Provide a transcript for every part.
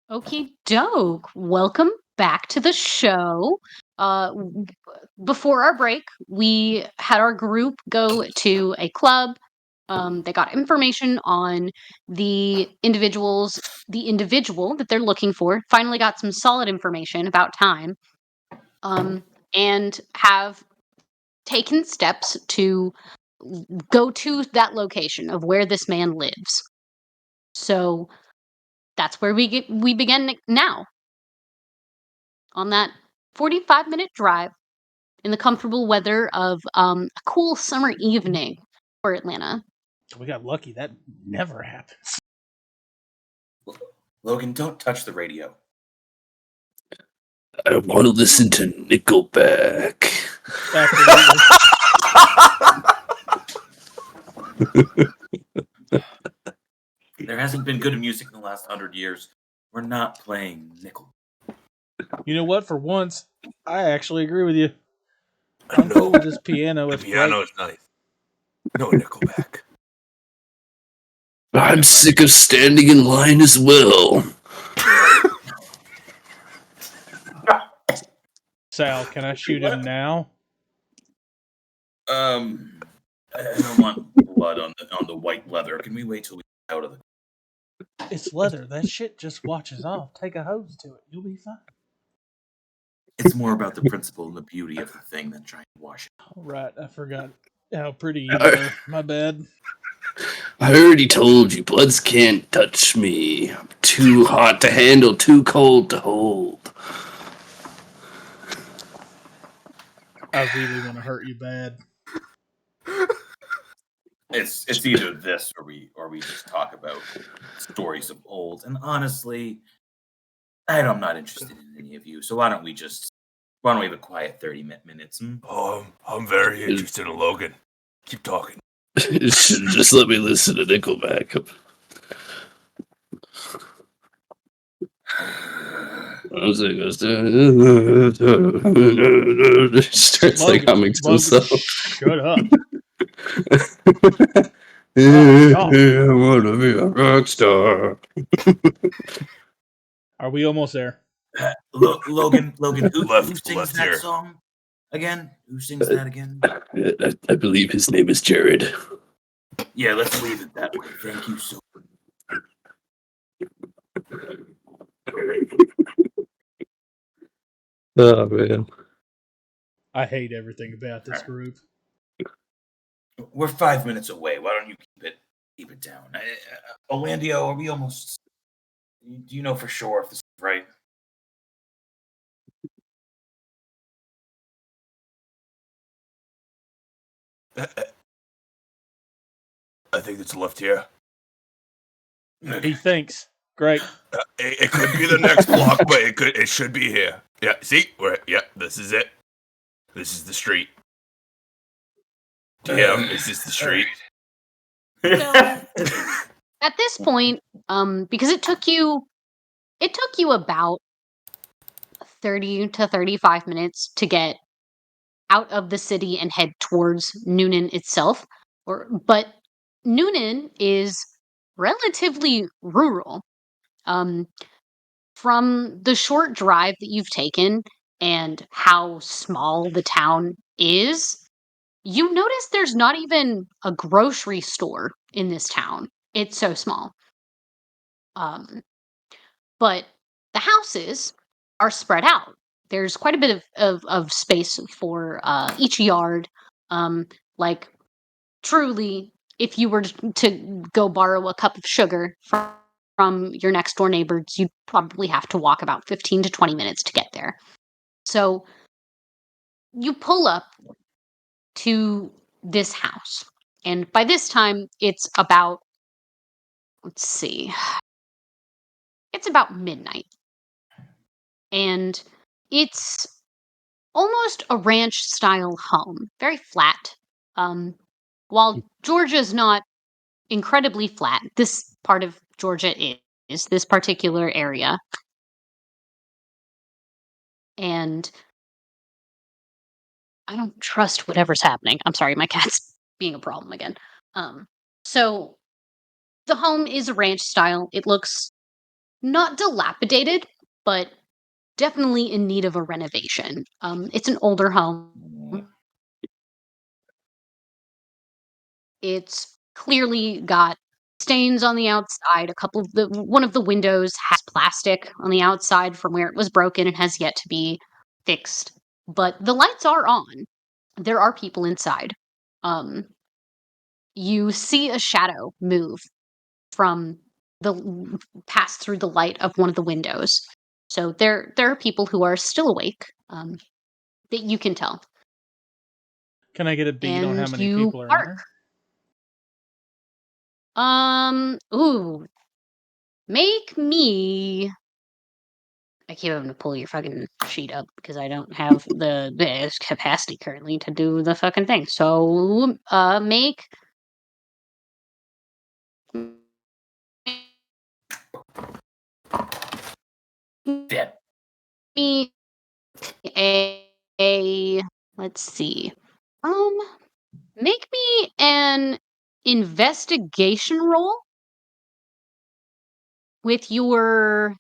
Okie doke. Welcome back to the show. Before our break, we had our group go to a club. They got information on the individual that they're looking for. Finally, got some solid information about time. And have taken steps to go to that location of where this man lives. So that's where we begin now. On that 45-minute drive in the comfortable weather of a cool summer evening for Atlanta. We got lucky. That never happens. Logan, don't touch the radio. I want to listen to Nickelback. There hasn't been good music in the last 100 years. We're not playing Nickel. You know what? For once, I actually agree with you. I'm cool with this piano. The piano is nice. No Nickelback. I'm sick of standing in line as well. Sal, can I shoot him now? I don't want blood on the white leather. Can we wait till we get out of the... It's leather. That shit just washes off. Take a hose to it. You'll be fine. It's more about the principle and the beauty of the thing than trying to wash it. All right, I forgot how pretty you were. My bad. I already told you, bloods can't touch me. I'm too hot to handle, too cold to hold. I really want to hurt you bad. It's either this or we just talk about stories of old. And honestly, I'm not interested in any of you. So why don't we have a quiet 30 minutes? Oh, I'm very interested in Logan. Keep talking. Just let me listen to Nickelback. Starts like humming to himself. Shut up. I want to be a rock star. Are we almost there? Logan, who Left sings that here. song again? Who sings that again? I believe his name is Jared. Yeah, let's leave it that way. Thank you so much. Oh, man. I hate everything about this group. We're 5 minutes away. Why don't you keep it down? Orlando, are we almost... Do you know for sure if this is right? I think it's left here. He thinks. Great. It could be the next block, but it should be here. Yeah, see? This is it. This is the street. Damn, is this the street? So, at this point, because it took you about 30 to 35 minutes to get out of the city and head towards Noonan itself. But Noonan is relatively rural. From the short drive that you've taken and how small the town is, you notice there's not even a grocery store in this town. It's so small. But the houses are spread out. There's quite a bit of space for each yard. Like, truly, if you were to go borrow a cup of sugar from your next door neighbors, you'd probably have to walk about 15 to 20 minutes to get there. So you pull up to this house. And by this time, it's about, it's about midnight. And it's almost a ranch-style home. Very flat. While Georgia's not incredibly flat, this part of Georgia is this particular area. And I don't trust whatever's happening. I'm sorry, my cat's being a problem again. So the home is a ranch style. It looks not dilapidated, but definitely in need of a renovation. It's an older home. It's clearly got stains on the outside. One of the windows has plastic on the outside from where it was broken and has yet to be fixed. But the lights are on. There are people inside. You see a shadow move from pass through the light of one of the windows. So there are people who are still awake, that you can tell. Can I get a beat on how And many you people are in bark. there? Make me. I keep having to pull your fucking sheet up because I don't have the capacity currently to do the fucking thing. So, make Dead. me a let's see. Make me an investigation roll with your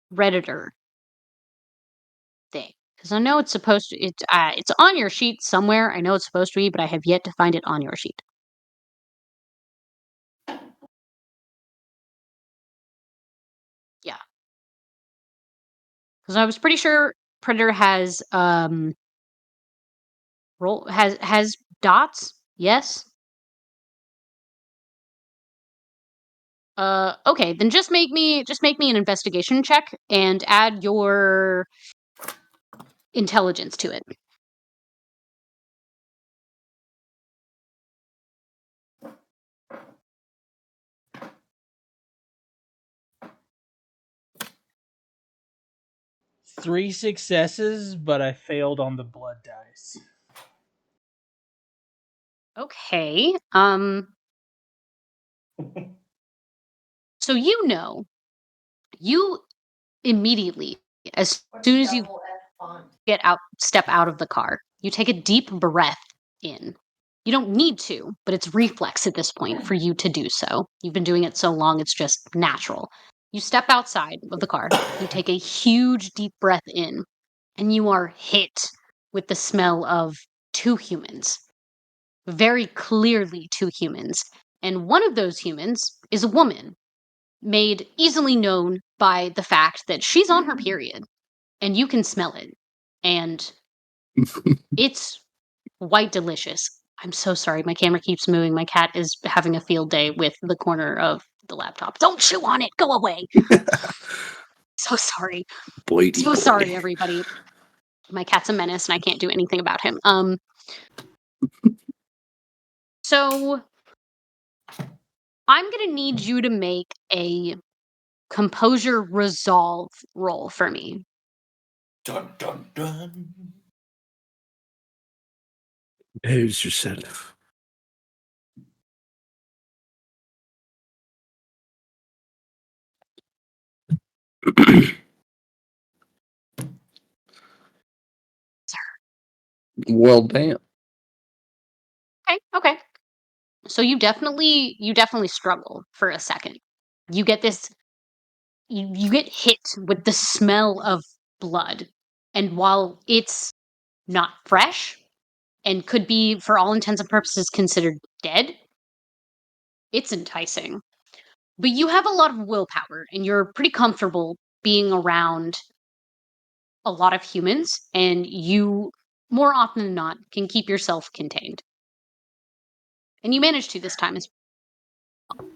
predator thing, because I know it's supposed to. It's on your sheet somewhere. I know it's supposed to be, but I have yet to find it on your sheet. Yeah, because I was pretty sure predator has roll has dots. Yes. Okay, then just make me an investigation check and add your intelligence to it. Three successes, but I failed on the blood dice. Okay. So you immediately, as soon as you step out of the car, you take a deep breath in. You don't need to, but it's reflex at this point for you to do so. You've been doing it so long, it's just natural. You step outside of the car, you take a huge deep breath in, and you are hit with the smell of two humans. Very clearly, two humans. And one of those humans is a woman, made easily known by the fact that she's on her period and you can smell it. And it's white delicious. I'm so sorry. My camera keeps moving. My cat is having a field day with the corner of the laptop. Don't chew on it. Go away. So sorry. Boy-de So boy. sorry, everybody. My cat's a menace and I can't do anything about him. So I'm going to need you to make a composure resolve roll for me. Dun dun dun. Who's yourself? Well, damn. Okay. So you definitely struggle for a second. You get this you get hit with the smell of blood. And while it's not fresh and could be for all intents and purposes considered dead, it's enticing. But you have a lot of willpower and you're pretty comfortable being around a lot of humans, and you more often than not can keep yourself contained. And you manage to this time as well.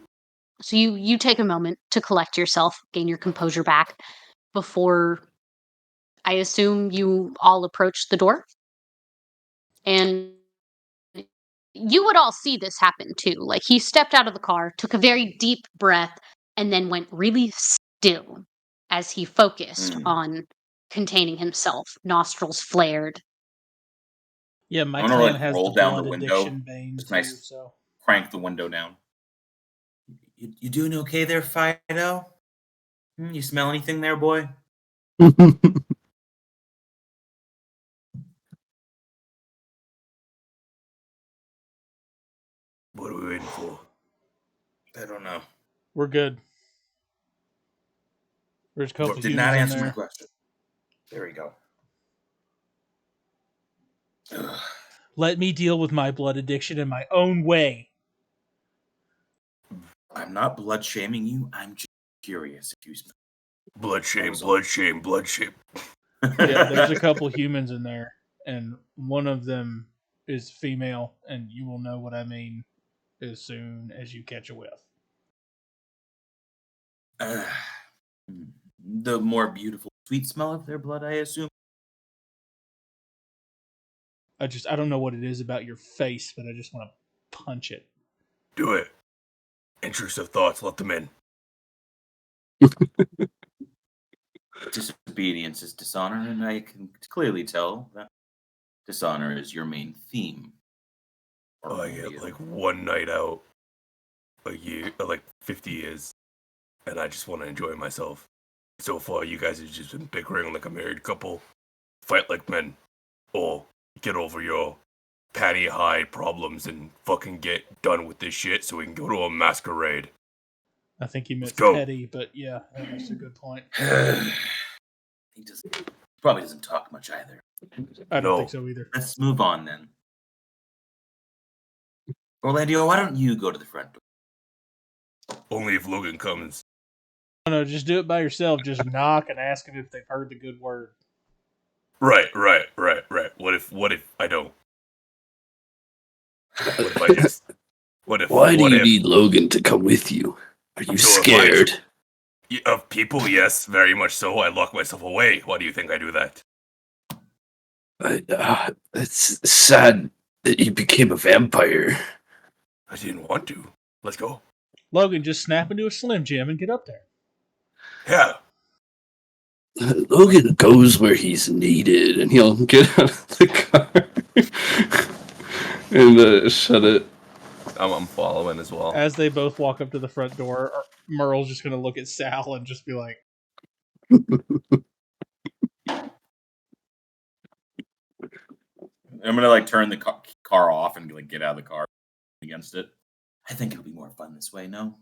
So you take a moment to collect yourself, gain your composure back before, I assume, you all approach the door. And you would all see this happen too. Like, he stepped out of the car, took a very deep breath, and then went really still as he focused on containing himself, nostrils flared. Yeah, my I'm gonna clan like has roll the down the blood window. addiction bane Just too, nice. so Crank the window down. You doing okay there, Fido? You smell anything there, boy? What are we waiting for? I don't know. we're good. There's a couple Did humans not in answer my there. question. There we go. Ugh. Let me deal with my blood addiction in my own way. I'm not blood shaming you. I'm just curious if you smell. Blood shame, was all. blood shame, blood shame. Yeah, there's a couple humans in there, and one of them is female, and you will know what I mean as soon as you catch a whiff. The more beautiful, sweet smell of their blood, I assume. I don't know what it is about your face, but I just want to punch it. Do it. Intrusive thoughts, let them in. Disobedience is dishonor, and I can clearly tell that dishonor is your main theme. Oh, I get like one night out a year, like 50 years, and I just want to enjoy myself. So far, you guys have just been bickering like a married couple. Fight like men, or get over your patty hide problems and fucking get done with this shit so we can go to a masquerade. I think he meant Let's go. petty, but yeah, that's a good point. He probably doesn't talk much either. I don't No. think so either. Let's move on then. Orlando, why don't you go to the front door? Only if Logan comes. No, just do it by yourself. Just knock and ask them if they've heard the good word. Right. What if I don't? What if I just... Why do what you if- need Logan to come with you? Are you So if I- scared? Of people, yes, very much so. I lock myself away. Why do you think I do that? It's sad that you became a vampire. I didn't want to. Let's go. Logan, just snap into a Slim Jim and get up there. Yeah. Logan goes where he's needed, and he'll get out of the car and shut it. I'm following as well. As they both walk up to the front door, Merle's just going to look at Sal and just be like, I'm gonna like turn the car off and like get out of the car against it. I think it'll be more fun this way. No.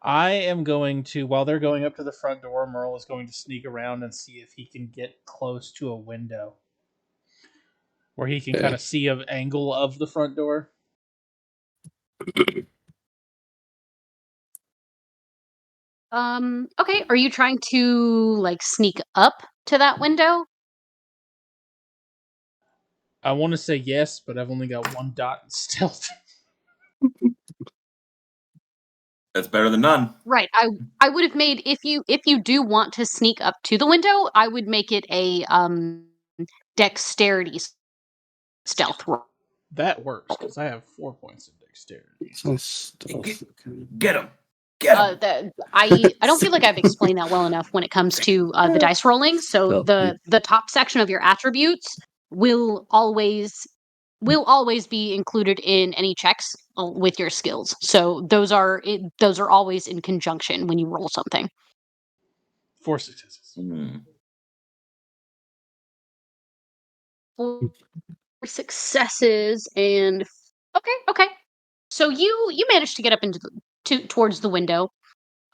I am going to, while they're going up to the front door, Merle is going to sneak around and see if he can get close to a window where he can kind of see an angle of the front door. Okay, are you trying to like sneak up to that window? I want to say yes, but I've only got 1 dot in stealth. That's better than none. Right. I would have made if you do want to sneak up to the window, I would make it a dexterity stealth roll. That works because I have 4 points in dexterity. Get him. Get him. I don't feel like I've explained that well enough when it comes to the dice rolling. So the top section of your attributes will always be included in any checks with your skills. So those are always in conjunction when you roll something. 4 successes. 4 successes and okay. So you managed to get up into towards the window.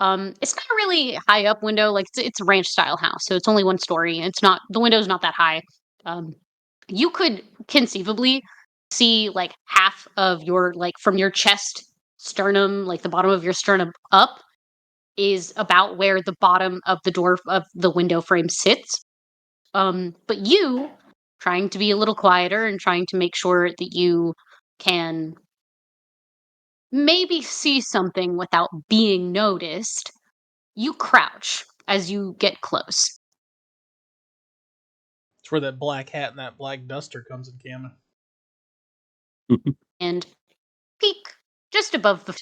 It's not a really high up window, like it's a ranch style house, so it's only 1 story. The window's not that high. You could conceivably see like half of your from your chest, sternum, like the bottom of your sternum up is about where the bottom of the door of the window frame sits. But you, trying to be a little quieter and trying to make sure that you can maybe see something without being noticed, you crouch as you get close. It's where that black hat and that black duster comes in canon. And peek just above the...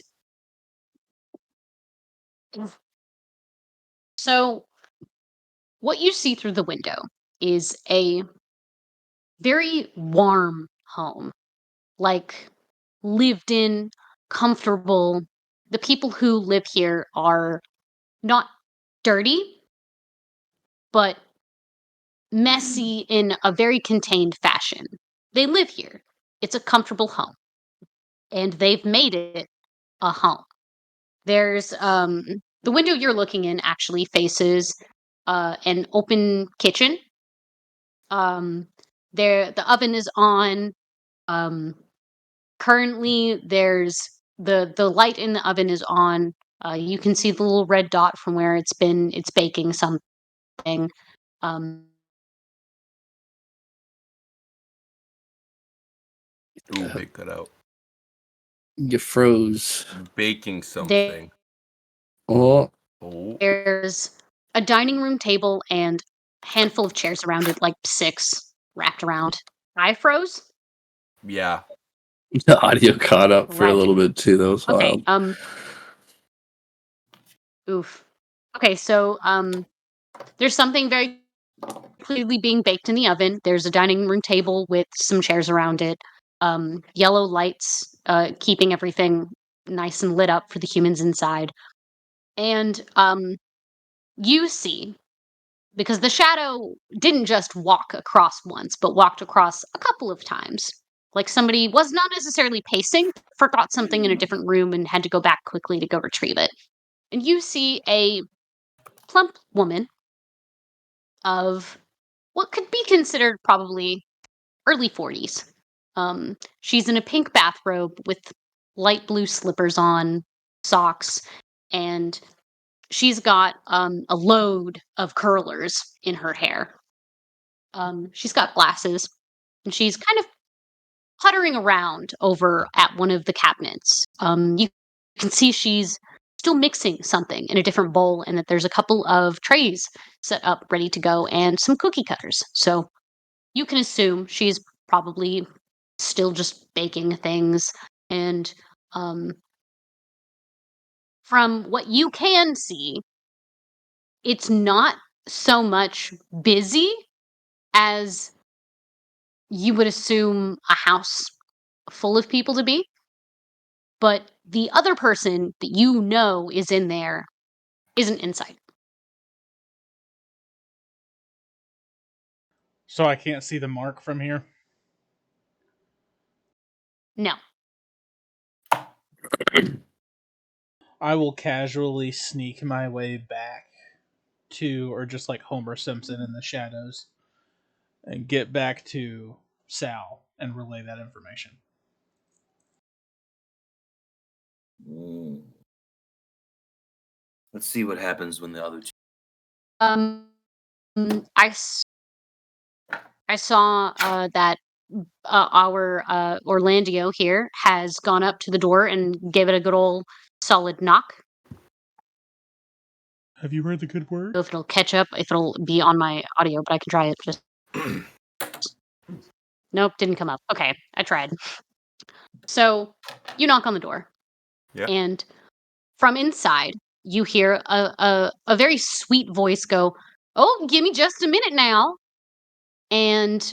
So, what you see through the window is a very warm home. Like, lived in, comfortable. The people who live here are not dirty, but messy in a very contained fashion. They live here. It's a comfortable home. And they've made it a home. There's the window you're looking in actually faces an open kitchen. The oven is on. Currently, there's the light in the oven is on. You can see the little red dot from where it's baking something. Ooh, big cutout. You froze. Baking something. Oh, There's a dining room table and a handful of chairs around it, like 6 wrapped around. I froze. Yeah. the audio caught up for a Right. little bit too. That was Okay. wild. Oof. Okay, so there's something very clearly being baked in the oven. There's a dining room table with some chairs around it. Yellow lights keeping everything nice and lit up for the humans inside. And you see, because the shadow didn't just walk across once, but walked across a couple of times. Like somebody was not necessarily pacing, forgot something in a different room and had to go back quickly to go retrieve it. And you see a plump woman of what could be considered probably early 40s. She's in a pink bathrobe with light blue slippers on, socks, and she's got a load of curlers in her hair. She's got glasses, and she's kind of puttering around over at one of the cabinets. You can see she's still mixing something in a different bowl, and that there's a couple of trays set up ready to go and some cookie cutters. So you can assume she's probably still just baking things. And from what you can see, it's not so much busy as you would assume a house full of people to be. But the other person that you know is in there isn't in sight. So I can't see the mark from here. No. I will casually sneak my way back to, or just like Homer Simpson in the shadows, and get back to Sal and relay that information. Let's see what happens when the other two. I saw that our Orlandio here has gone up to the door and gave it a good old solid knock. Have you heard the good word? If it'll catch up, if it'll be on my audio, but I can try it. Just nope, didn't come up. Okay, I tried. So you knock on the door, and from inside you hear a very sweet voice go, "Oh, give me just a minute now," and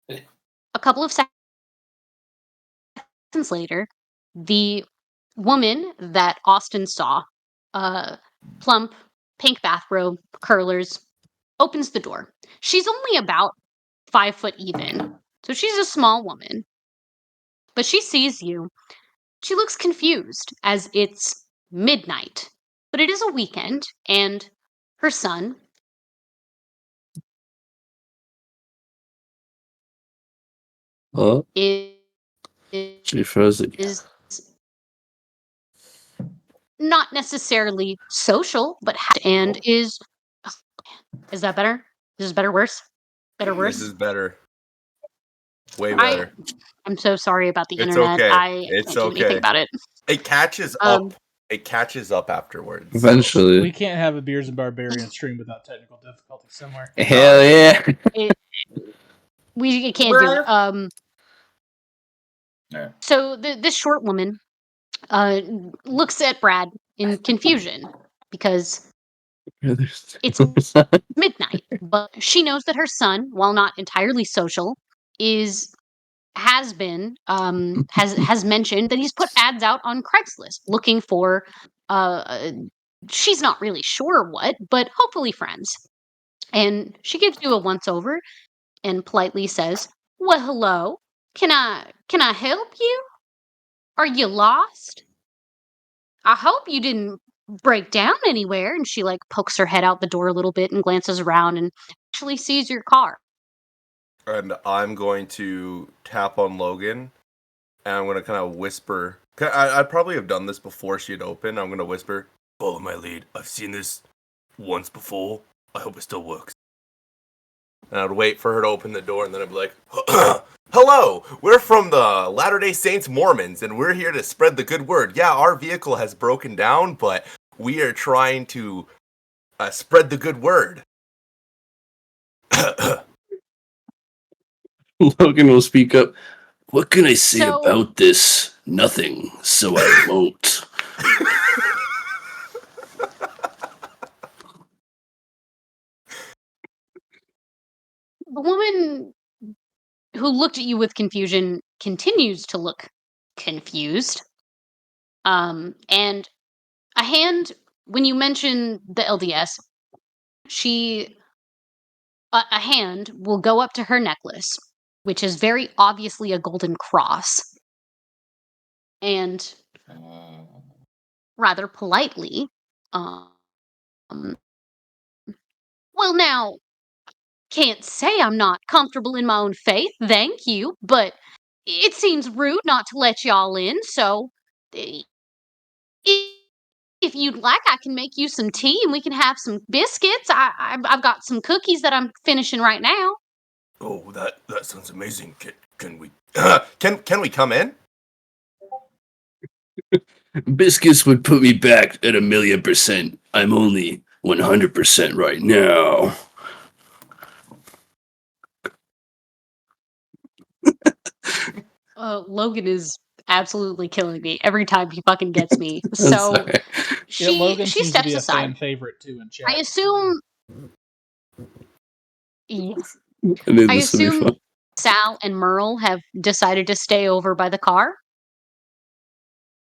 a couple of seconds later, the woman that Austin saw, plump, pink bathrobe, curlers, opens the door. She's only about 5 foot even, so she's a small woman. But she sees you. She looks confused as it's midnight, but it is a weekend, and her son oh, is she froze it. is not necessarily social, but and is that better? Is this better? Worse? Better? Worse? This is better. Way better. I'm so sorry about the It's internet. okay. I It's can't do anything okay. about it. It catches up. It catches up afterwards. Eventually. We can't have a Beers and Barbarian stream without technical difficulty somewhere. Hell yeah. We can't do it. Yeah. So this short woman looks at Brad in confusion because it's midnight, but she knows that her son, while not entirely social, has mentioned that he's put ads out on Craigslist looking for she's not really sure what, but hopefully friends. And she gives you a once over and politely says, "Well, hello. Can I help you? Are you lost? I hope you didn't break down anywhere. And she like pokes her head out the door a little bit and glances around and actually sees your car. And I'm going to tap on Logan, and I'm going to kind of whisper. I'd probably have done this before she had opened. I'm going to whisper, "Follow my lead. I've seen this once before. I hope it still works." And I'd wait for her to open the door, and then I'd be like, "Hello, we're from the Latter-day Saints Mormons, and we're here to spread the good word. Yeah, our vehicle has broken down, but we are trying to spread the good word." Logan will speak up. What can I say So- about this? Nothing, so I won't. The woman who looked at you with confusion continues to look confused. And a hand, when you mention the LDS, a hand will go up to her necklace, which is very obviously a golden cross, and rather politely, well, now, can't say I'm not comfortable in my own faith, thank you, but it seems rude not to let y'all in, so i- if you'd like, I can make you some tea and we can have some biscuits. I've got some cookies that I'm finishing right now. Oh, that sounds amazing. Can we can we come in? Biscuits would put me back at 1,000,000%. I'm only 100% right now. Logan is absolutely killing me every time he fucking gets me. I'm So sorry. Yeah, Logan she seems to steps be a aside. fan favorite too in chat. I assume. Yes. I knew I this would be assume fun. Sal and Merle have decided to stay over by the car.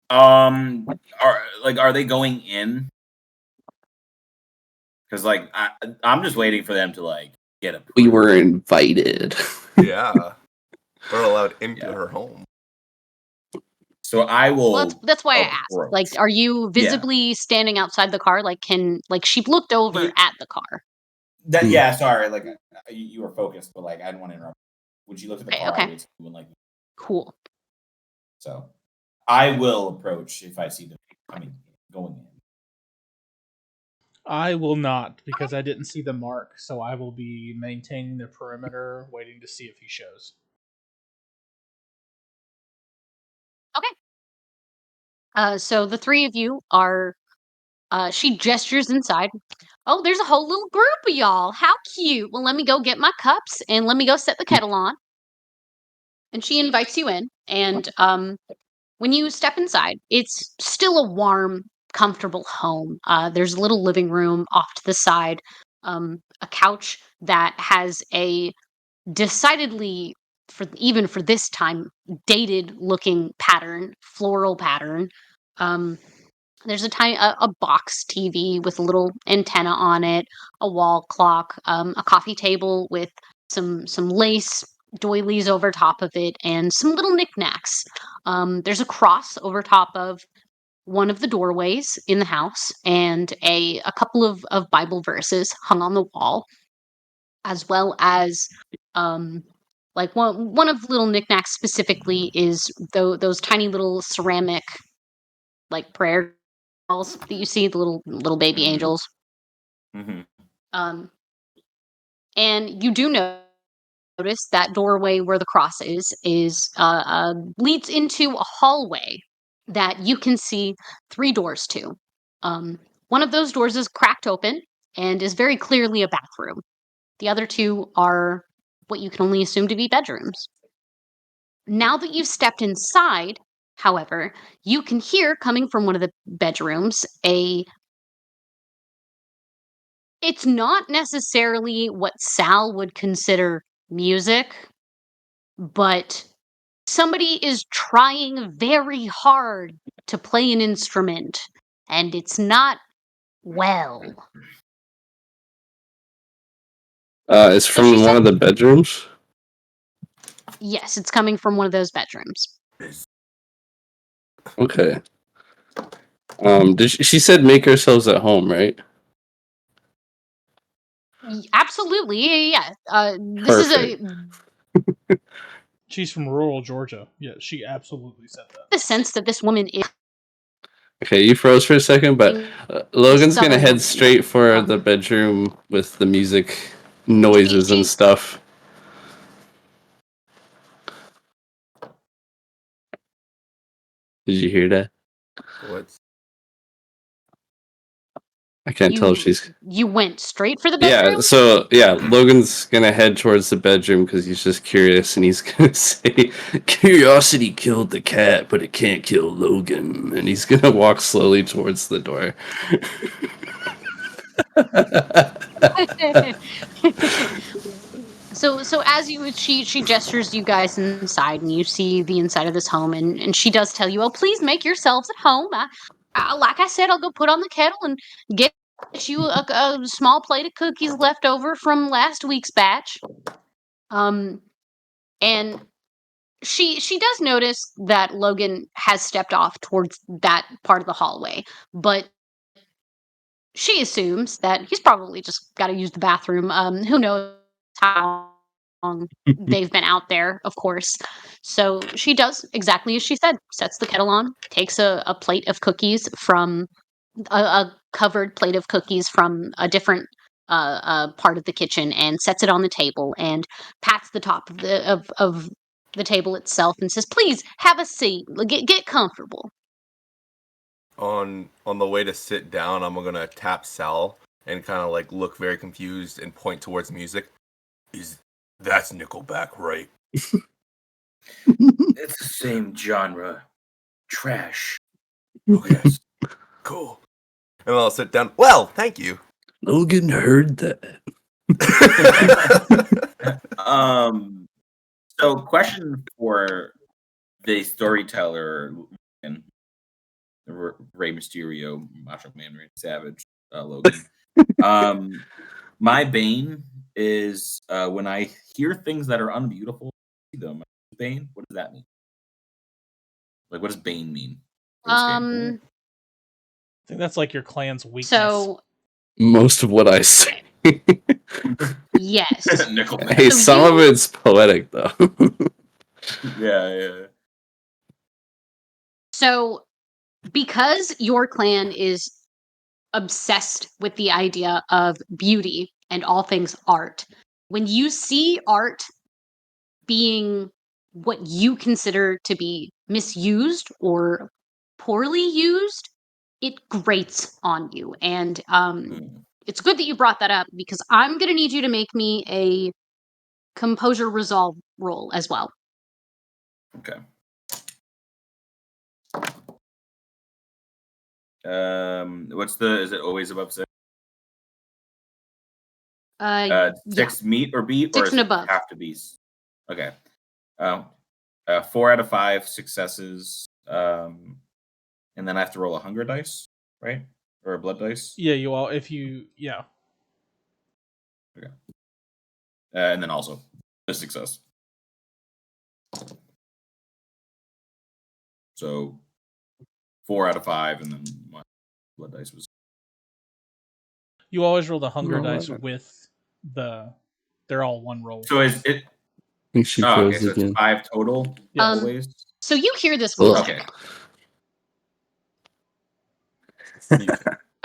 Are they going in? Because like I'm just waiting for them to like get a. We were invited. Yeah, we're allowed into her home. So I will. Well, that's why I asked. approach. Like, are you visibly standing outside the car? Like, she looked over Yeah. at the car. That yeah, sorry, like you were focused, but like I didn't want to interrupt. When she looked at the car, Okay. I waited and like Cool. so. I will approach if I see them going in. I will not, because I didn't see the mark, so I will be maintaining the perimeter, waiting to see if he shows. So the three of you are. She gestures inside. Oh, there's a whole little group of y'all. How cute. Well, let me go get my cups and let me go set the kettle on. And she invites you in. And when you step inside, it's still a warm, comfortable home. There's a little living room off to the side, a couch that has a decidedly, even for this time, dated looking pattern, floral pattern. There's a box TV with a little antenna on it, a wall clock, a coffee table with some lace doilies over top of it, and some little knickknacks. There's a cross over top of one of the doorways in the house, and a couple of Bible verses hung on the wall, as well as like one of the little knickknacks specifically is those tiny little ceramic like prayer dolls that you see, the little baby angels. Mm-hmm. And you do notice that doorway where the cross is leads into a hallway that you can see 3 doors to. One of those doors is cracked open and is very clearly a bathroom. The other 2 are what you can only assume to be bedrooms. Now that you've stepped inside, however, you can hear coming from one of the bedrooms it's not necessarily what Sal would consider music, but somebody is trying very hard to play an instrument, and it's not well. It's from one of the bedrooms. Yes, it's coming from one of those bedrooms. Okay. She said make ourselves at home, right? Absolutely, yeah. This is She's from rural Georgia. Yeah, she absolutely said that. the sense that this woman is Okay, you froze for a second, but Logan's gonna Southern head woman. straight for the bedroom with the music noises and stuff. Did you hear that? What? I can't tell if she's. You went straight for the bedroom? Yeah, so yeah, Logan's gonna head towards the bedroom because he's just curious, and he's gonna say, "Curiosity killed the cat, but it can't kill Logan." And he's gonna walk slowly towards the door. So as she gestures you guys inside, and you see the inside of this home, and she does tell you, "Oh, please make yourselves at home. Like I said, I'll go put on the kettle and get you a small plate of cookies left over from last week's batch." And she does notice that Logan has stepped off towards that part of the hallway, but she assumes that he's probably just got to use the bathroom. Who knows how long they've been out there, of course. So she does exactly as she said, sets the kettle on, takes a plate of cookies from a covered plate of cookies from a different part of the kitchen, and sets it on the table and pats the top of the table itself and says, "Please have a seat. Get comfortable." On the way to sit down, I'm gonna tap Sal and kind of like look very confused and point towards music. That's Nickelback, right? It's the same genre. Trash. Oh yes. Cool. And I'll sit down. Well, thank you. Logan heard that. So question for the storyteller, Rey Mysterio, Macho Man, Randy Savage, Logan. My bane is when I hear things that are unbeautiful, see them. Bane, what does that mean? Like, what does bane mean? I think that's like your clan's weakness. So Most of what I say. yes. Nickelback. Hey, So some of it's poetic though. Yeah. So because your clan is obsessed with the idea of beauty and all things art, when you see art being what you consider to be misused or poorly used, it grates on you. And it's good that you brought that up, because I'm going to need you to make me a composure resolve roll as well. Okay. Is it always above 6? 6 meet or beat, 6 or is and it above. have to be? Okay. 4 out of 5 successes. And then I have to roll a hunger dice, right? Or a blood dice. Yeah, Okay. And then also a success. So 4 out of 5, and then my blood dice was. You always roll the hunger No, I dice don't. with they're all one roll. So is it? I think she Oh, okay, froze so it's again. 5 total. Yes. Always. So you hear this Ugh. music. Okay.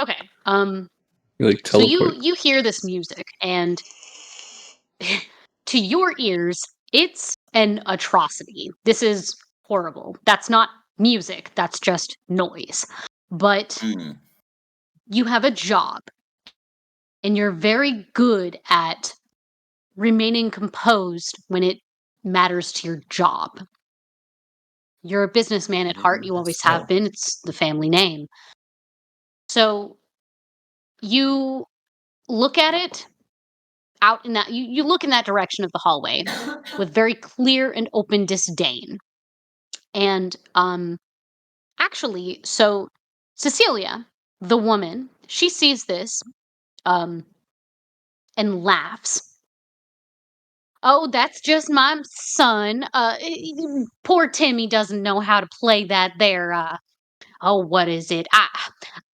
Okay. You like So teleport. you hear this music, and to your ears, it's an atrocity. This is horrible. That's not music. That's just noise. But you have a job, and you're very good at remaining composed when it matters to your job. You're a businessman at heart. You always have been. It's the family name. So you look at it out in that you look in that direction of the hallway with very clear and open disdain. And actually, so Cecilia, the woman, she sees this and laughs. "Oh, that's just my son. Poor Timmy doesn't know how to play that there oh, what is it? I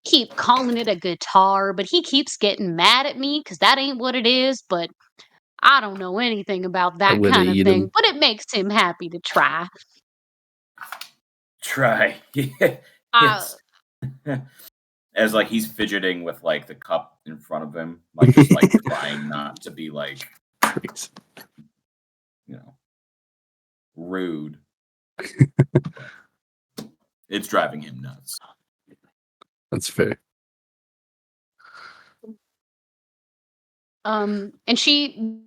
keep calling it a guitar, but he keeps getting mad at me because that ain't what it is. But I don't know anything about I'm that gonna kind of eat thing. him. But it makes him happy to try. Try. Uh, Yes. As like he's fidgeting with like the cup in front of him, like just like trying not to be like, you know, rude. It's driving him nuts. That's fair. and she,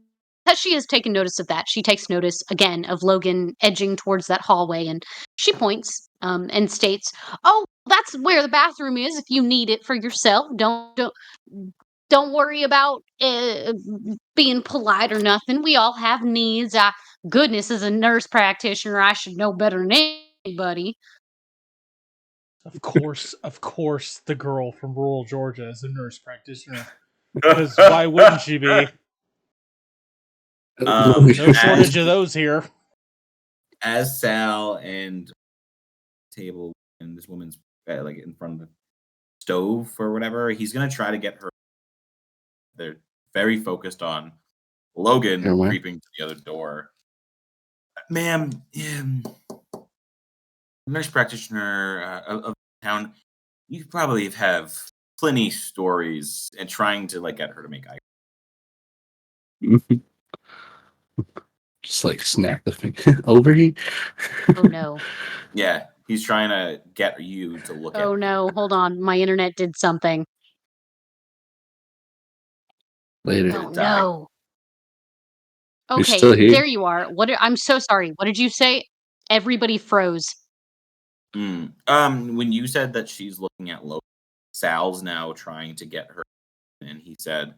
as she has taken notice of that, she takes notice again of Logan edging towards that hallway, and she points and states, "Oh, that's where the bathroom is. If you need it for yourself, don't worry about being polite or nothing. We all have needs. Goodness, as a nurse practitioner, I should know better than anybody." Of course, the girl from rural Georgia is a nurse practitioner. Because why wouldn't she be? No shortage of those here. As Sal and table and this woman's like in front of the stove or whatever, he's gonna try to get her. They're very focused on Logan Where? creeping to the other door. Ma'am, nurse practitioner of town, you probably have plenty stories and trying to like get her to make eye. Just like snap the finger over here. Oh no. Yeah, he's trying to get you to look at. Oh no, hold on. My internet did something. Later. Oh die. no. You're Okay, still here. there you are. I'm so sorry. What did you say? Everybody froze. When you said that she's looking at Logan, Sal's now trying to get her, and he said,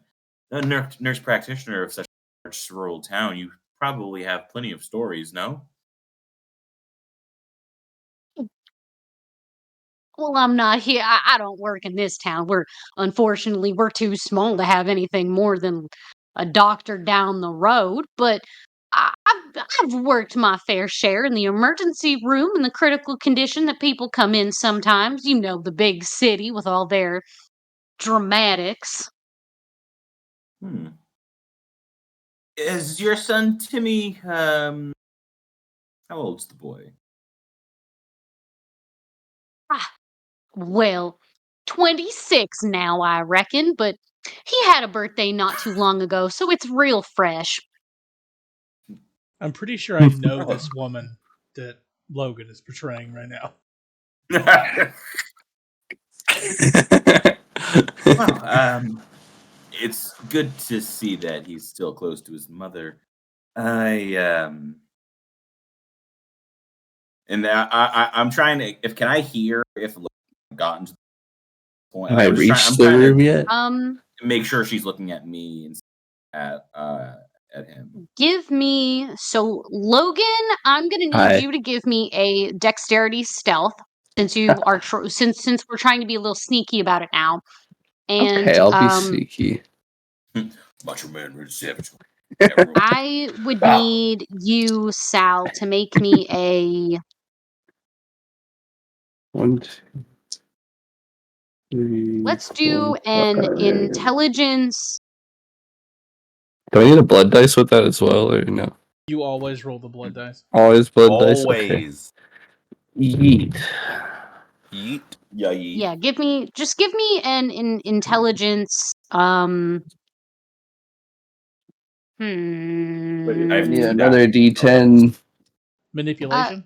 "A nurse practitioner of such a large rural town, you probably have plenty of stories, no?" Well, I'm not here. I don't work in this town. Unfortunately, we're too small to have anything more than a doctor down the road. But I've worked my fair share in the emergency room and the critical condition that people come in sometimes. You know, the big city with all their dramatics. Is your son Timmy? How old's the boy? Well, 26 now, I reckon, but he had a birthday not too long ago, so it's real fresh. I'm pretty sure I know this woman that Logan is portraying right now. Well, it's good to see that he's still close to his mother. I'm trying to. Can I hear if Logan gotten to the point? Have I reached the room yet? Make sure she's looking at me and at him. Give me Logan. I'm gonna need you to give me a dexterity stealth since you are since we're trying to be a little sneaky about it now. And okay, I'll be sneaky. Macho Man, Red Savage. I would need you, Sal, to make me a 1, 2, 3. Let's do 4, an 5. intelligence. Do I need a blood dice with that as well, or no? You always roll the blood dice. Always blood dice. Okay. Always. Yeet. Yeet. Yeah, yeet. Yeah, give me an intelligence. I have to Yeah, do another that. D10. Manipulation?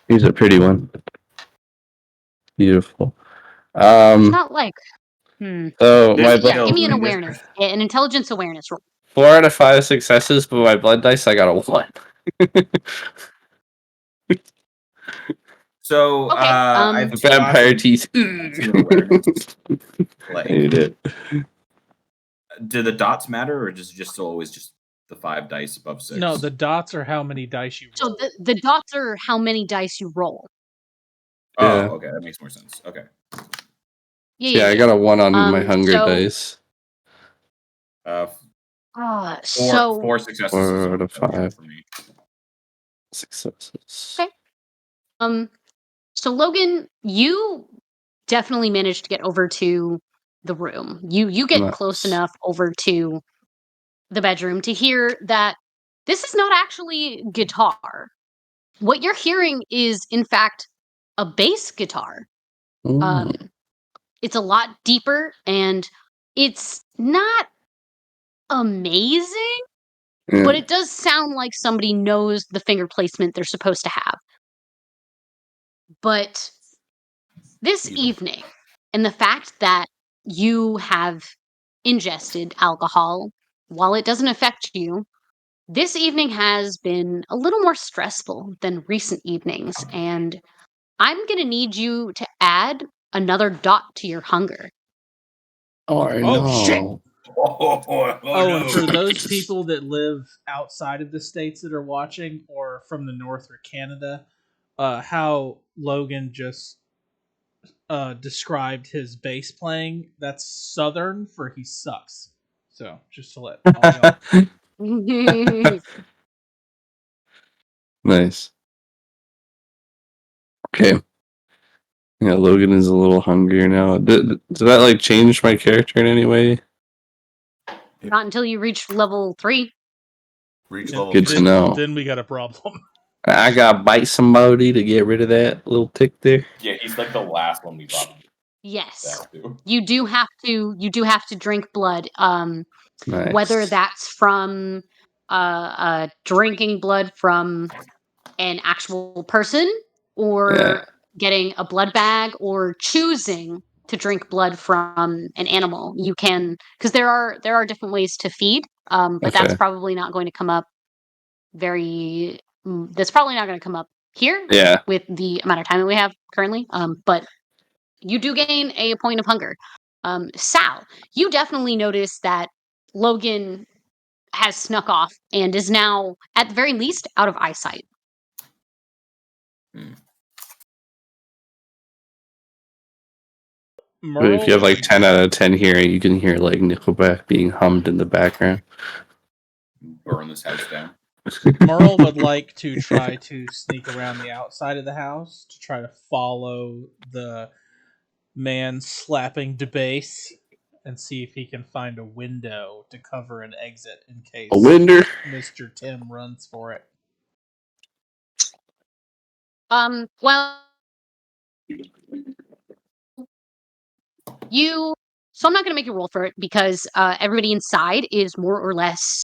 Here's a pretty one. Beautiful. It's not like. So my Yeah, give me an awareness, an intelligence awareness roll. 4 out of 5 successes, but my blood dice I got a 1. So okay, vampire teeth. Like, do the dots matter, or just always just the 5 dice above 6? No, the dots are how many dice you roll. So the dots are how many dice you roll. Oh, Yeah. okay, that makes more sense. Okay. Yeah, I got a 1 on my hunger dice. 4 successes. 4 out of 5. For me. successes. Okay. So Logan, you definitely managed to get over to the room. You get close Nice. enough over to the bedroom to hear that this is not actually guitar. What you're hearing is, in fact, a bass guitar. Mm. It's a lot deeper, and it's not amazing, Yeah. but it does sound like somebody knows the finger placement they're supposed to have. But this evening, and the fact that you have ingested alcohol, while it doesn't affect you, this evening has been a little more stressful than recent evenings, and I'm going to need you to add another dot to your hunger. Oh, Oh, shit! no. Oh, and for no. those people that live outside of the states that are watching, or from the north or Canada, how Logan just described his bass playing, that's Southern for he sucks. So just to let all y'all. Nice. Okay. Yeah, Logan is a little hungrier now. Did that like change my character in any way? Not until you reach level 3. Reach Yeah, level Good 3. to know. Then we got a problem. I gotta bite somebody to get rid of that little tick there. Yeah, he's like the last one we probably Yes. back to. You do have to drink blood. Nice. Whether that's from drinking blood from an actual person, or Yeah. getting a blood bag, or choosing to drink blood from an animal. You can, because there are different ways to feed, but that's Okay. probably not going to come up that's probably not going to come up here Yeah. with the amount of time that we have currently. But you do gain a point of hunger. Sal, you definitely notice that Logan has snuck off and is now, at the very least, out of eyesight. But if you have Merle, like 10 out of 10 hearing, you can hear like Nickelback being hummed in the background. Burn this house down. Merle would like to try to sneak around the outside of the house to try to follow the man slapping the bass and see if he can find a window to cover an exit in case A window? Mr. Tim runs for it. Well, so I'm not going to make you roll for it, because everybody inside is more or less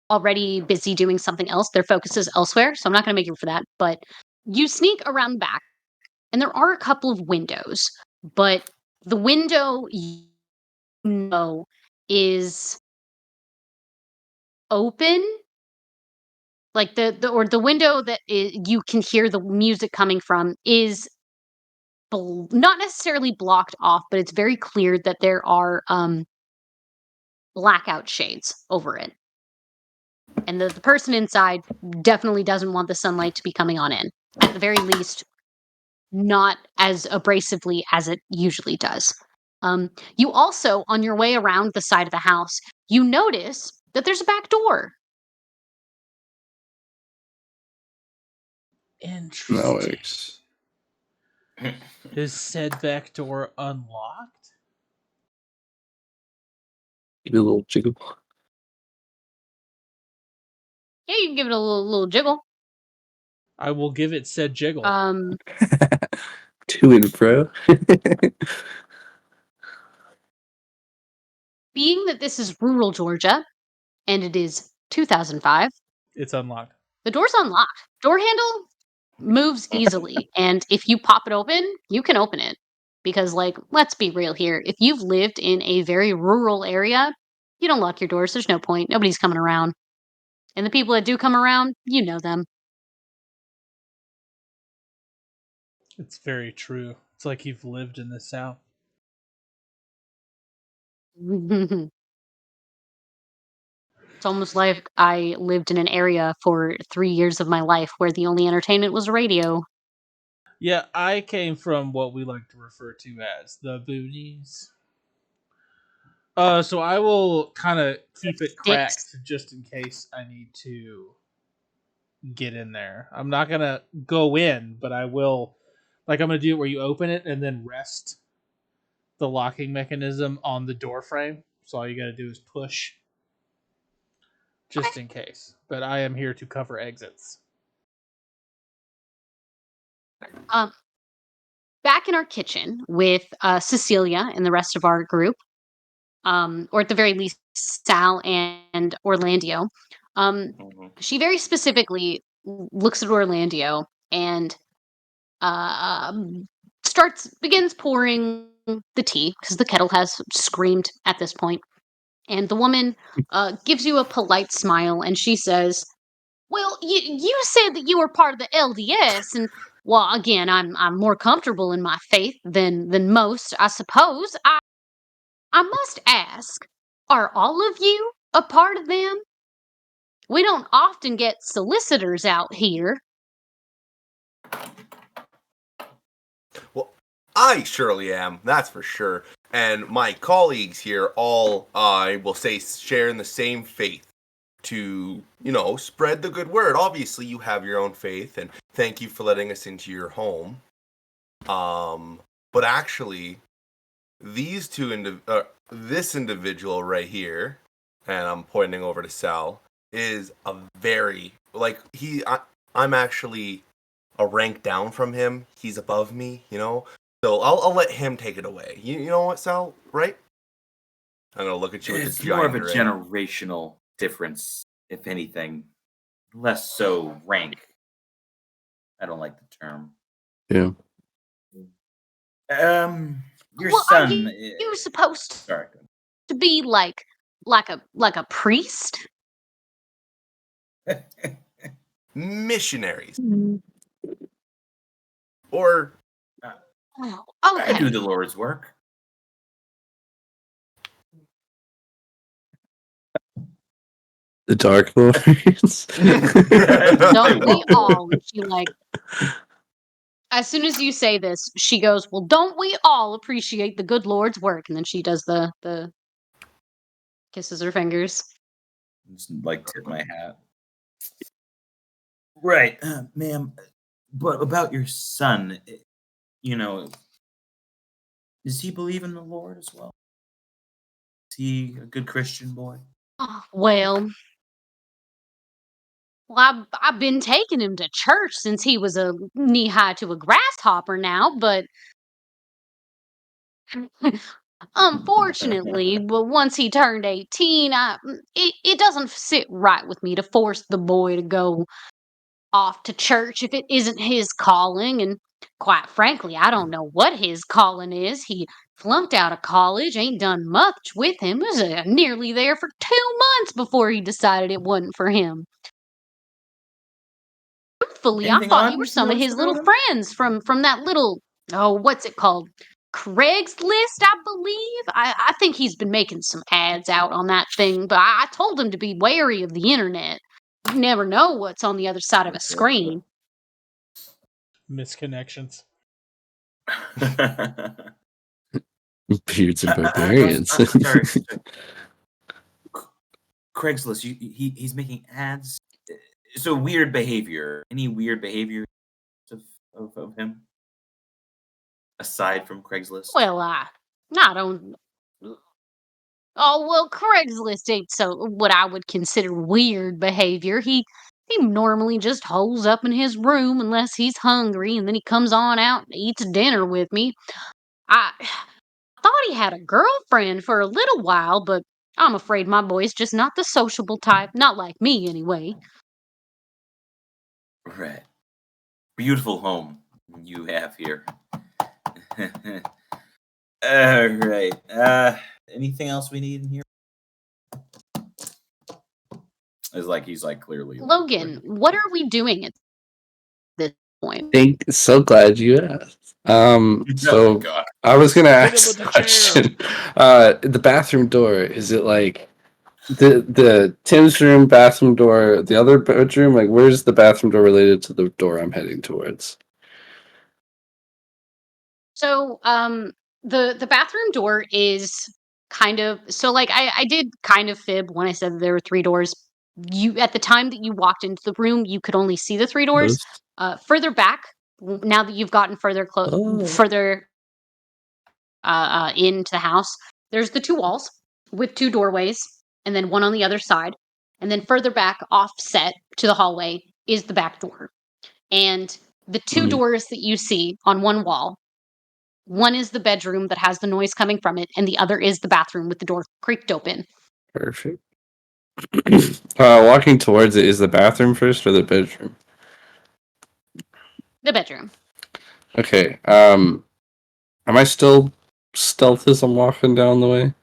already busy doing something else. Their focus is elsewhere, so I'm not going to make you for that. But you sneak around the back, and there are a couple of windows, but the window is open. Like the window that you can hear the music coming from is not necessarily blocked off, but it's very clear that there are blackout shades over it. And the person inside definitely doesn't want the sunlight to be coming on in. At the very least, not as abrasively as it usually does. You also, on your way around the side of the house, you notice that there's a back door. Interesting. No. Is said back door unlocked? Give it a little jiggle. Yeah, you can give it a little jiggle. I will give it said jiggle. To and fro. Being that this is rural Georgia, and it is 2005, It's unlocked. the door's unlocked. Door handle moves easily, and if you pop it open, you can open it. Because, like, let's be real here. If you've lived in a very rural area, you don't lock your doors. There's no point. Nobody's coming around. And the people that do come around, you know them. It's very true. It's like you've lived in the South. It's almost like I lived in an area for 3 years of my life where the only entertainment was radio. Yeah, I came from what we like to refer to as the boonies. So I will kind of keep it cracked just in case I need to get in there. I'm not gonna go in, but I will. Like I'm gonna do it where you open it and then rest the locking mechanism on the door frame. So all you gotta do is push, just in case. But I am here to cover exits. Back in our kitchen with Cecilia and the rest of our group, or at the very least, Sal and Orlando. She very specifically looks at Orlando and begins pouring the tea because the kettle has screamed at this point. And the woman gives you a polite smile and she says, "Well, you said that you were part of the LDS, and well, again, I'm more comfortable in my faith than most, I suppose. I must ask, are all of you a part of them? We don't often get solicitors out here." Well, I surely am, that's for sure. And my colleagues here all, I will say, share in the same faith to, spread the good word. Obviously, you have your own faith, and thank you for letting us into your home. But actually, these this individual right here, and I'm pointing over to Sal, is a very, I'm actually a rank down from him. He's above me, So I'll let him take it away. You know what, Sal? Right? I'm gonna look at you with It's a more of a giant grin. generational difference, if anything. Less so rank. I don't like the term. Yeah. Your Well, son. are you supposed Sorry. to be like a priest? Missionaries. Or Oh, I do okay. the Lord's work. The Dark Lords. Don't we all? And she as soon as you say this, she goes, "Well, don't we all appreciate the good Lord's work?" And then she does the kisses her fingers. Just tip my hat. Right, ma'am. But about your son, does he believe in the Lord as well? Is he a good Christian boy? Oh, well, I've been taking him to church since he was a knee high to a grasshopper now, but unfortunately, but once he turned 18, it doesn't sit right with me to force the boy to go off to church if it isn't his calling. And quite frankly, I don't know what his calling is. He flunked out of college, ain't done much with him. Was nearly there for 2 months before he decided it wasn't for him. Truthfully, I Anything thought odd you were you've some of noticed his little about him? friends from that little, what's it called? Craigslist, I believe. I think he's been making some ads out on that thing, but I told him to be wary of the internet. You never know what's on the other side of a screen. Misconnections. Beards and Sorry. barbarians. Craigslist. He's making ads. So weird behavior. Any weird behavior of him aside from Craigslist? Well, I don't. Oh well, Craigslist ain't so what I would consider weird behavior. He normally just holes up in his room unless he's hungry, and then he comes on out and eats dinner with me. I thought he had a girlfriend for a little while, but I'm afraid my boy's just not the sociable type. Not like me, anyway. Right. Beautiful home you have here. All right. Anything else we need in here? He's clearly Logan, what are we doing at this point? So glad you asked. So God. I was gonna Hit him ask with the the chair. question. The bathroom door, is it like the Tim's room bathroom door, the other bedroom? Like, where's the bathroom door related to the door I'm heading towards? So, the bathroom door is kind of so like I did kind of fib when I said that there were 3 doors you at the time that you walked into the room, you could only see the 3 doors. Further back, now that you've gotten Oh. further into the house, there's the 2 walls with 2 doorways, and then one on the other side. And then further back, offset to the hallway, is the back door. And the 2 doors that you see on one wall, one is the bedroom that has the noise coming from it, and the other is the bathroom with the door creaked open. Perfect. Walking towards it, is the bathroom first or the bedroom? The bedroom. Okay. Am I still stealth as I'm walking down the way?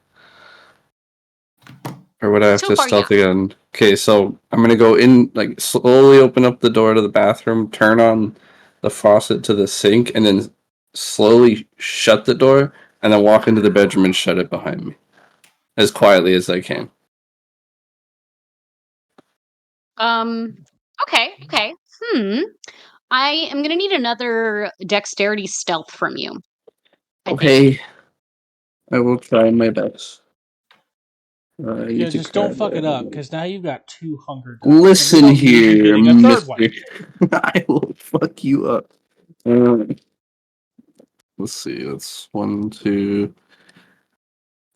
Or would I have So to far, stealth again? Okay, so I'm gonna go in, like, slowly open up the door to the bathroom, turn on the faucet to the sink, and then slowly shut the door, and then walk into the bedroom and shut it behind me. As quietly as I can. Okay. I am gonna need another dexterity stealth from you. I think. Okay. I will try my best. Yeah, just don't fuck it up, because now you've got 2 hunger dice. Listen and we don't need you here, getting a third one. mister. I will fuck you up. Let's see. That's 1, 2,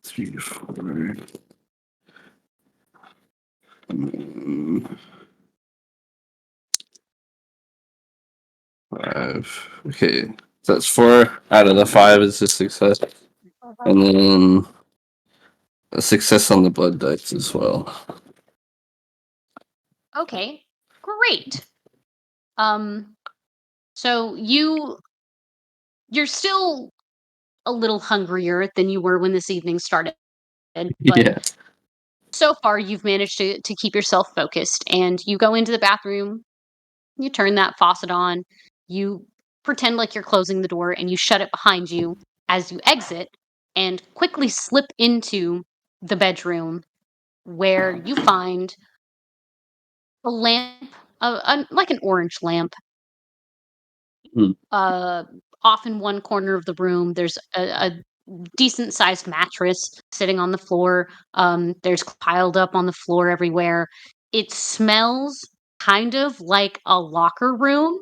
3, 4. 5. Okay. So that's 4 out of the 5 is a success. And then a success on the blood dice as well. Okay, great. So you're still a little hungrier than you were when this evening started, but Yeah. so far you've managed to keep yourself focused, and you go into the bathroom, you turn that faucet on, you pretend like you're closing the door, and you shut it behind you as you exit, and quickly slip into the bedroom where you find a lamp, like an orange lamp. Hmm. Off in one corner of the room, there's a decent sized mattress sitting on the floor. There's piled up on the floor everywhere. It smells kind of like a locker room.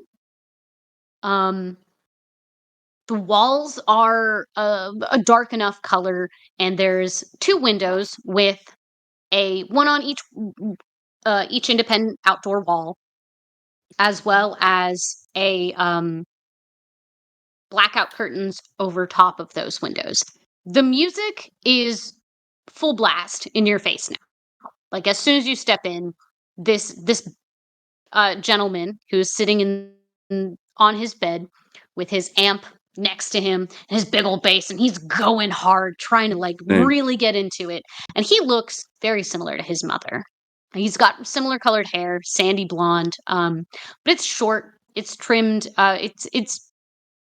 Um, the walls are a dark enough color, and there's 2 windows with one on each independent outdoor wall, as well as a blackout curtains over top of those windows. The music is full blast in your face now. Like as soon as you step in, this gentleman who's sitting on his bed with his amp next to him, his big old bass, and he's going hard, trying to like Mm. really get into it. And he looks very similar to his mother. He's got similar colored hair, sandy blonde, but it's short, it's trimmed, it's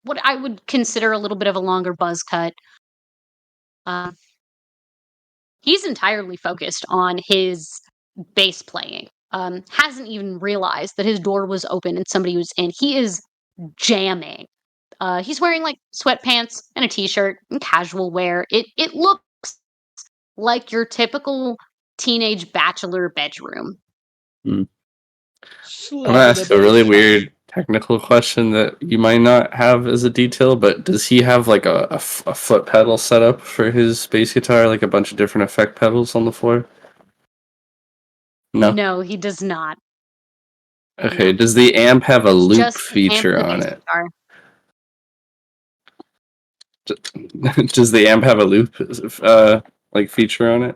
what I would consider a little bit of a longer buzz cut. He's entirely focused on his bass playing. Hasn't even realized that his door was open and somebody was in. He is jamming. He's wearing like sweatpants and a t-shirt and casual wear. It looks like your typical teenage bachelor bedroom. I'm gonna ask a really weird technical question that you might not have as a detail, but does he have like a foot pedal set up for his bass guitar, like a bunch of different effect pedals on the floor? No. No, he does not. Okay. Does the amp have a loop Just the amp feature and the on bass it? guitar. Does the amp have a loop like feature on it?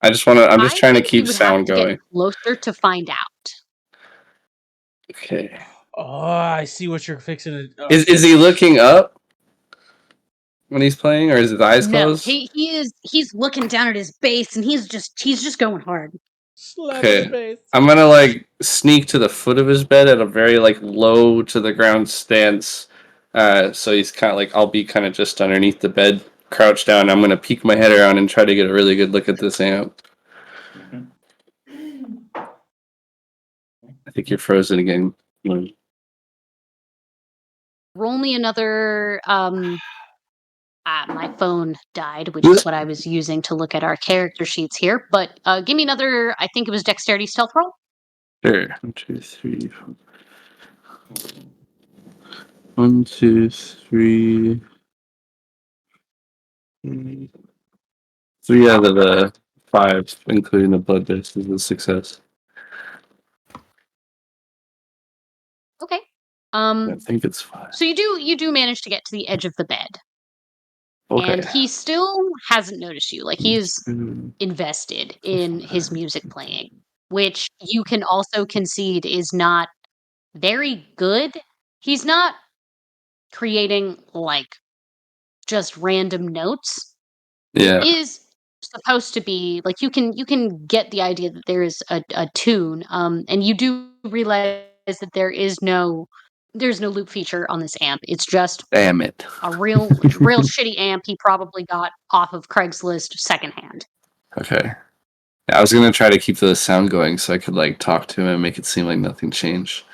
I'm just trying to think you keep would sound have to going. get closer to find out. Okay. Oh, I see what you're fixing to. Is he looking up when he's playing, or is his eyes No, closed? he's looking down at his bass and he's just going hard. Slap his Okay. face. I'm gonna like sneak to the foot of his bed at a very like low to the ground stance. So he's kind of like I'll be kind of just underneath the bed, crouched down. I'm gonna peek my head around and try to get a really good look at this amp. I think you're frozen again. Roll me another My phone died, which is what I was using to look at our character sheets here. But give me another, I think it was dexterity stealth roll. Sure. 1, 2, 3. 1, 2, 3. 3 out of the 5, including the blood dice, is a success. Okay. I think it's 5. So you do manage to get to the edge of the bed. Okay. And he still hasn't noticed you. Like he is invested in his music playing, which you can also concede is not very good. He's not creating like just random notes. Yeah. It is supposed to be like you can get the idea that there is a tune, and you do realize that there's no loop feature on this amp. It's just Damn it. a real shitty amp he probably got off of Craigslist secondhand. Okay. I was gonna try to keep the sound going so I could like talk to him and make it seem like nothing changed.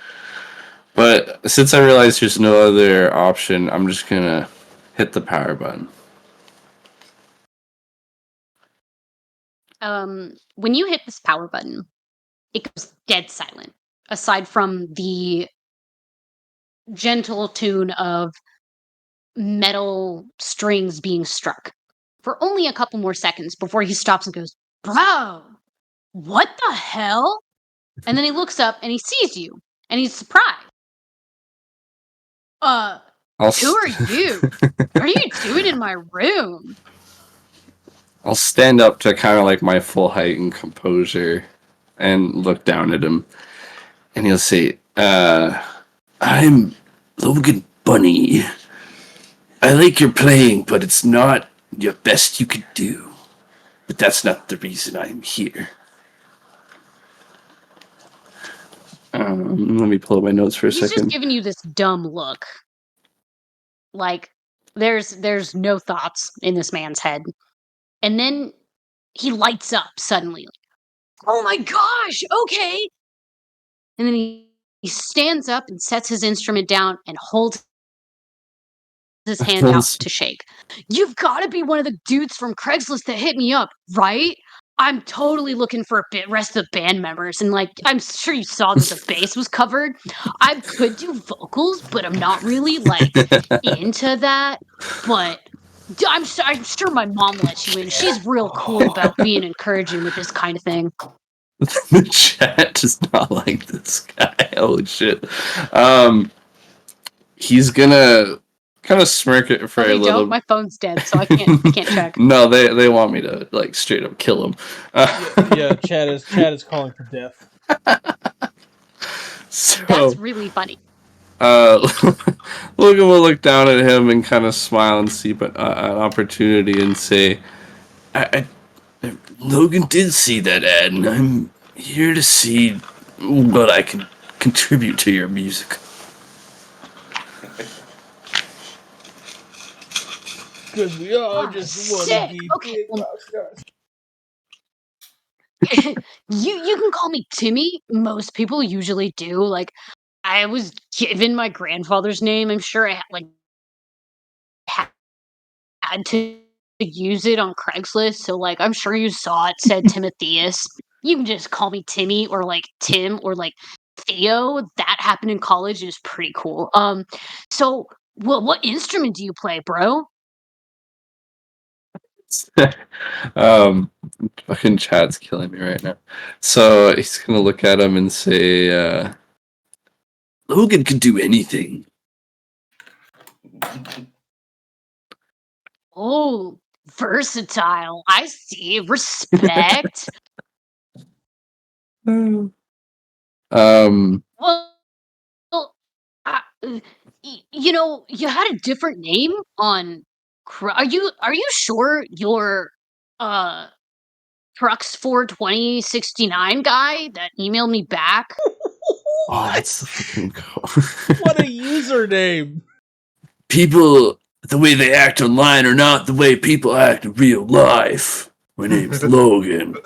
But since I realized there's no other option, I'm just gonna hit the power button. When you hit this power button, it goes dead silent. Aside from the gentle tune of metal strings being struck for only a couple more seconds before he stops and goes, "Bro, what the hell?" And then he looks up and he sees you and he's surprised. Who are you? What are you doing in my room? I'll stand up to kind of like my full height and composure and look down at him. And he'll say, I'm Logan Bunny. I like your playing, but it's not your best you could do. But that's not the reason I'm here. Let me pull up my notes for a He's second. just giving you this dumb look. Like, there's no thoughts in this man's head. And then he lights up suddenly. Like, oh my gosh, okay. And then he stands up and sets his instrument down and holds his hand out to shake. You've got to be one of the dudes from Craigslist that hit me up, right? I'm totally looking for rest of the band members, and like I'm sure you saw that the bass was covered. I could do vocals, but I'm not really like into that. But I'm sure my mom lets you in. She's real cool about being encouraging with this kind of thing. The chat does not like this guy. Holy shit. He's gonna kind of smirk it for a little. My phone's dead, so I can't check. No, they want me to like straight up kill him. Yeah, Chad is calling for death. So that's really funny. Logan will look down at him and kind of smile and see an opportunity and say, Logan did see that ad, and I'm here to see what I can contribute to your music. Because we all just want to be okay. You can call me Timmy. Most people usually do. Like, I was given my grandfather's name. I'm sure I had to use it on Craigslist. So, like, I'm sure you saw it said Timotheus. You can just call me Timmy or like Tim or like Theo. That happened in college. It was pretty cool. So, what instrument do you play, bro? Fucking Chad's killing me right now. So he's gonna look at him and say, Logan can do anything. Oh, versatile. I see. Respect. Um, you know, you had a different name on. Are you sure you're Crux 42069 guy that emailed me back? Oh, that's the fucking code. What a username! People, the way they act online are not the way people act in real life. My name's Logan.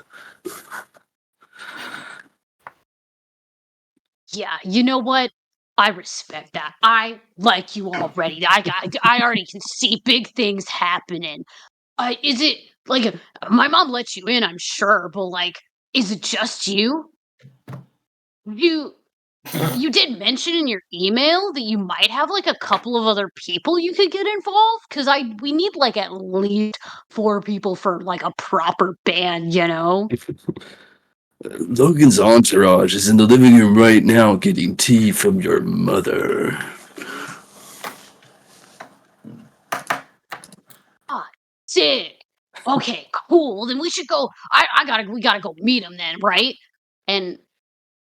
Yeah, you know what? I respect that. I like you already. I already can see big things happening. Is it like my mom lets you in? I'm sure, but like, is it just you? You did mention in your email that you might have like a couple of other people you could get involved because we need like at least 4 people for like a proper band, you know? Logan's entourage is in the living room right now getting tea from your mother. Sick. Okay, cool. Then we should go. We gotta go meet him then, right? And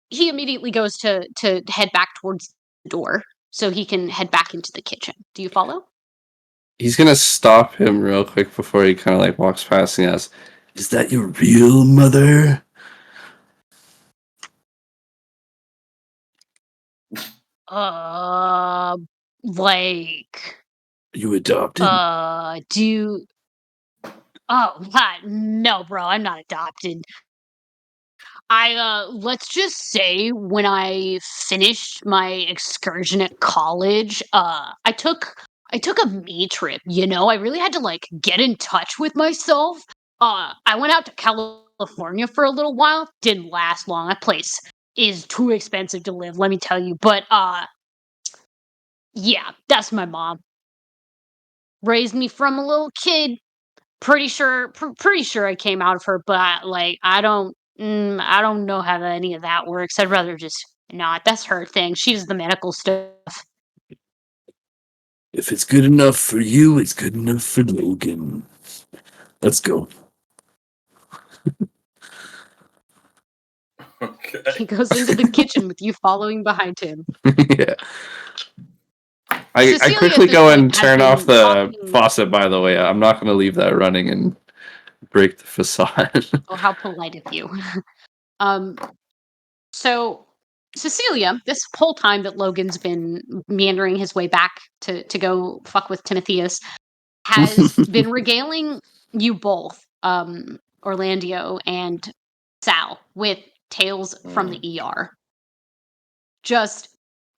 he immediately goes to head back towards the door so he can head back into the kitchen. Do you follow? He's gonna stop him real quick before he kind of like walks past and asks, "Is that your real mother?" Like, You adopted? do oh, what? No, bro, I'm not adopted. Let's just say when I finished my excursion at college, I took a me trip, you know? I really had to like get in touch with myself. I went out to California for a little while. Didn't last long. That place is too expensive to live, let me tell you. But yeah, that's my mom. Raised me from a little kid. Pretty sure I came out of her, but like I don't know how any of that works. I'd rather just not. That's her thing. She does the medical stuff. If it's good enough for you, it's good enough for Logan. Let's go. Okay. He goes into the kitchen with you following behind him. Yeah. I Cecilia quickly at this go point and has turn off been the talking- faucet, by the way. I'm not going to leave that running and break the facade. Oh, how polite of you. So Cecilia, this whole time that Logan's been meandering his way back to go fuck with Timotheus, has been regaling you both, Orlando and Sal, with tales from the ER. Just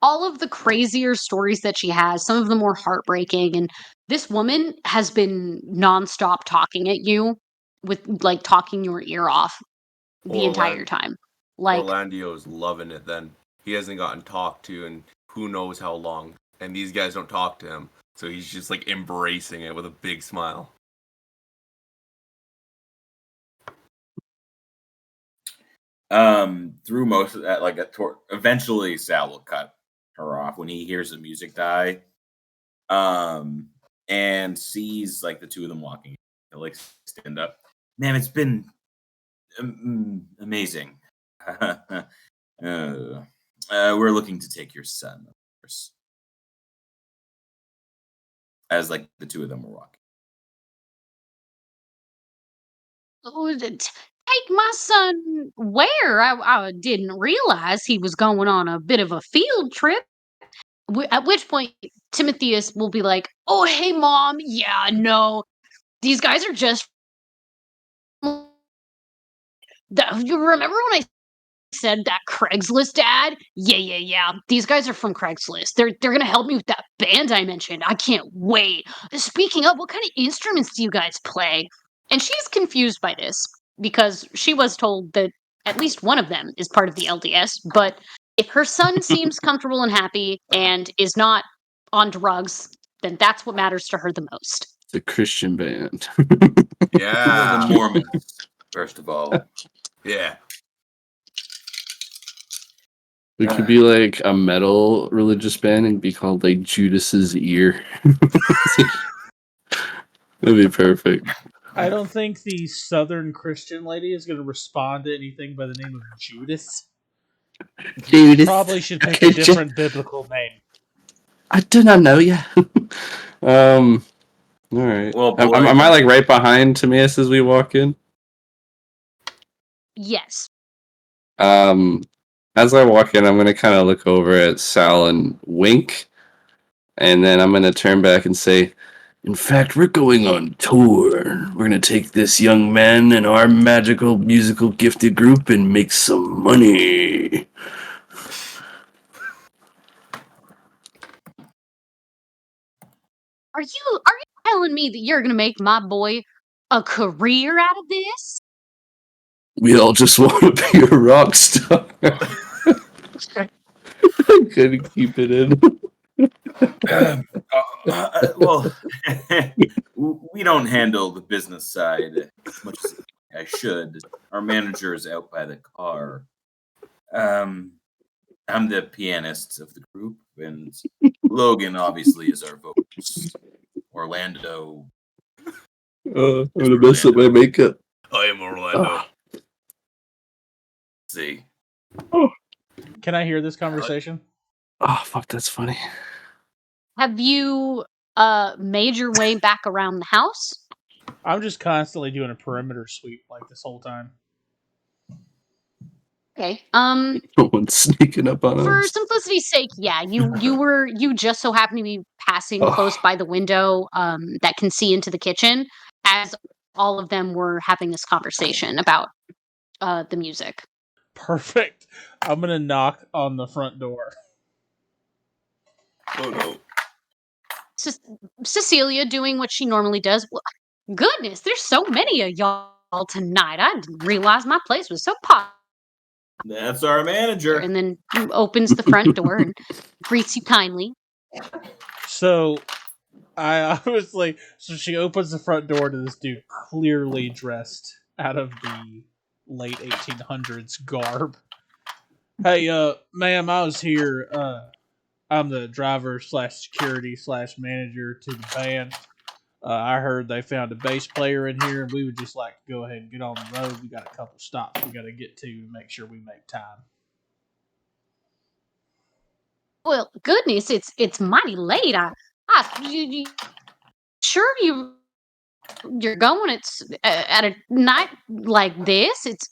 all of the crazier stories that she has, some of them more heartbreaking. And this woman has been nonstop talking at you with like talking your ear off the entire time. Like, Orlando's loving it then. He hasn't gotten talked to in who knows how long. And these guys don't talk to him. So he's just like embracing it with a big smile. Through most of that, like eventually Sal will cut her off when he hears the music die. And sees like the two of them walking. He'll like stand up. Man, it's been amazing. We're looking to take your son, of course. As like the two of them were walking. take my son where? I didn't realize he was going on a bit of a field trip. At which point, Timotheus will be like, "Oh, hey, mom. Yeah, no, these guys are just. You remember when I said that Craigslist ad? Yeah. These guys are from Craigslist. They're gonna help me with that band I mentioned. I can't wait. Speaking of, what kind of instruments do you guys play?" And she's confused by this because she was told that at least one of them is part of the LDS. But if her son seems comfortable and happy and is not on drugs, then that's what matters to her the most. The Christian band. Yeah. The Mormons, first of all. Yeah. It could be like a metal religious band and be called like Judas's Ear. That'd be perfect. I don't think the Southern Christian lady is going to respond to anything by the name of Judas. Judas. Probably should pick a different biblical name. I do not know you. All right. Well, am I like right behind Timaeus as we walk in? Yes. As I walk in, I'm gonna kind of look over at Sal and wink, and then I'm gonna turn back and say, "In fact, we're going on tour. We're gonna take this young man and our magical musical gifted group and make some money." Are you telling me that you're gonna make my boy a career out of this? We all just want to be a rock star. I couldn't keep it in. Well, we don't handle the business side as much as I should. Our manager is out by the car. I'm the pianist of the group, and Logan obviously is our vocalist. Orlando. I'm gonna mess up my makeup. I am Orlando. Let's see. Can I hear this conversation? Oh, fuck, that's funny. Have you made your way back around the house? I'm just constantly doing a perimeter sweep like this whole time. Okay. No one's sneaking up on For us. simplicity's sake, yeah, you just so happen to be passing close by the window that can see into the kitchen as all of them were having this conversation about the music. Perfect. I'm gonna knock on the front door. Oh no. Cecilia doing what she normally does. Well, goodness, there's so many of y'all tonight. I didn't realize my place was so popular. That's our manager. And then opens the front door and greets you kindly. So so she opens the front door to this dude clearly dressed out of the late 1800s garb. Hey, ma'am, I was here. I'm the driver / security / manager to the band. I heard they found a bass player in here, and we would just like to go ahead and get on the road. We got a couple stops we got to get to make sure we make time. Well, goodness, it's mighty late. Sure you're going. It's at a night like this. It's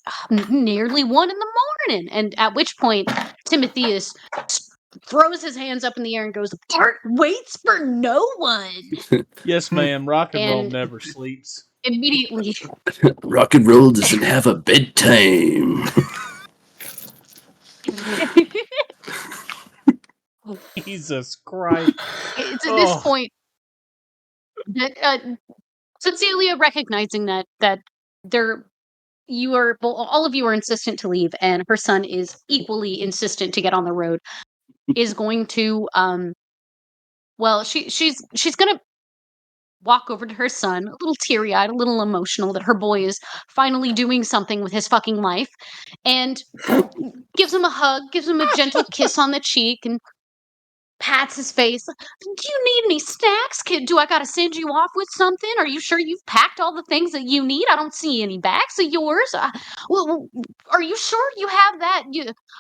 nearly 1 a.m, and at which point Timotheus throws his hands up in the air and goes, "Art waits for no one." Yes, ma'am. Rock and roll And- never sleeps. Immediately, Rock and roll doesn't have a bedtime. Jesus Christ. it's at this Oh. point that Cecilia, recognizing that all of you are insistent to leave, and her son is equally insistent to get on the road, is going to she's gonna walk over to her son, a little teary-eyed, a little emotional that her boy is finally doing something with his fucking life, and gives him a hug, gives him a gentle kiss on the cheek, and pats his face. Do you need any snacks, kid? Do I gotta send you off with something? Are you sure you've packed all the things that you need? I don't see any bags of yours. Well, are you sure you have that?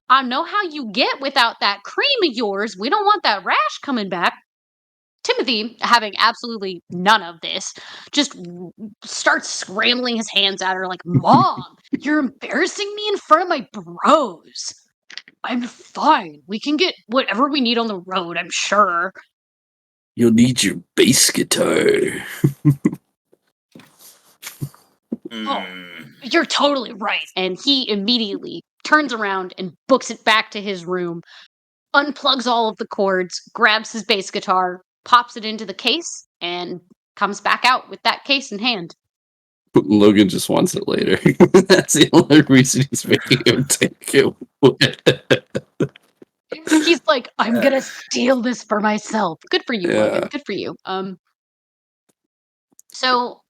I know how you get without that cream of yours. We don't want that rash coming back. Timothy, having absolutely none of this, just starts scrambling his hands at her like, "Mom, you're embarrassing me in front of my bros. I'm fine. We can get whatever we need on the road, I'm sure." You'll need your bass guitar. You're totally right. And he immediately turns around and books it back to his room, unplugs all of the cords, grabs his bass guitar, pops it into the case, and comes back out with that case in hand. Logan just wants it later. That's the only reason he's making him take it. He's like, "I'm gonna steal this for myself." Good for you, Yeah. Logan. Good for you. So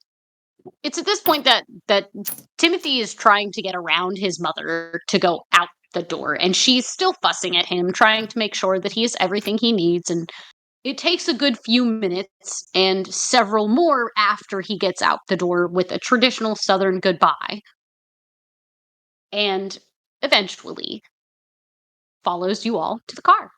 it's at this point that Timothy is trying to get around his mother to go out the door, and she's still fussing at him, trying to make sure that he has everything he needs. And it takes a good few minutes and several more after he gets out the door with a traditional Southern goodbye, and eventually follows you all to the car,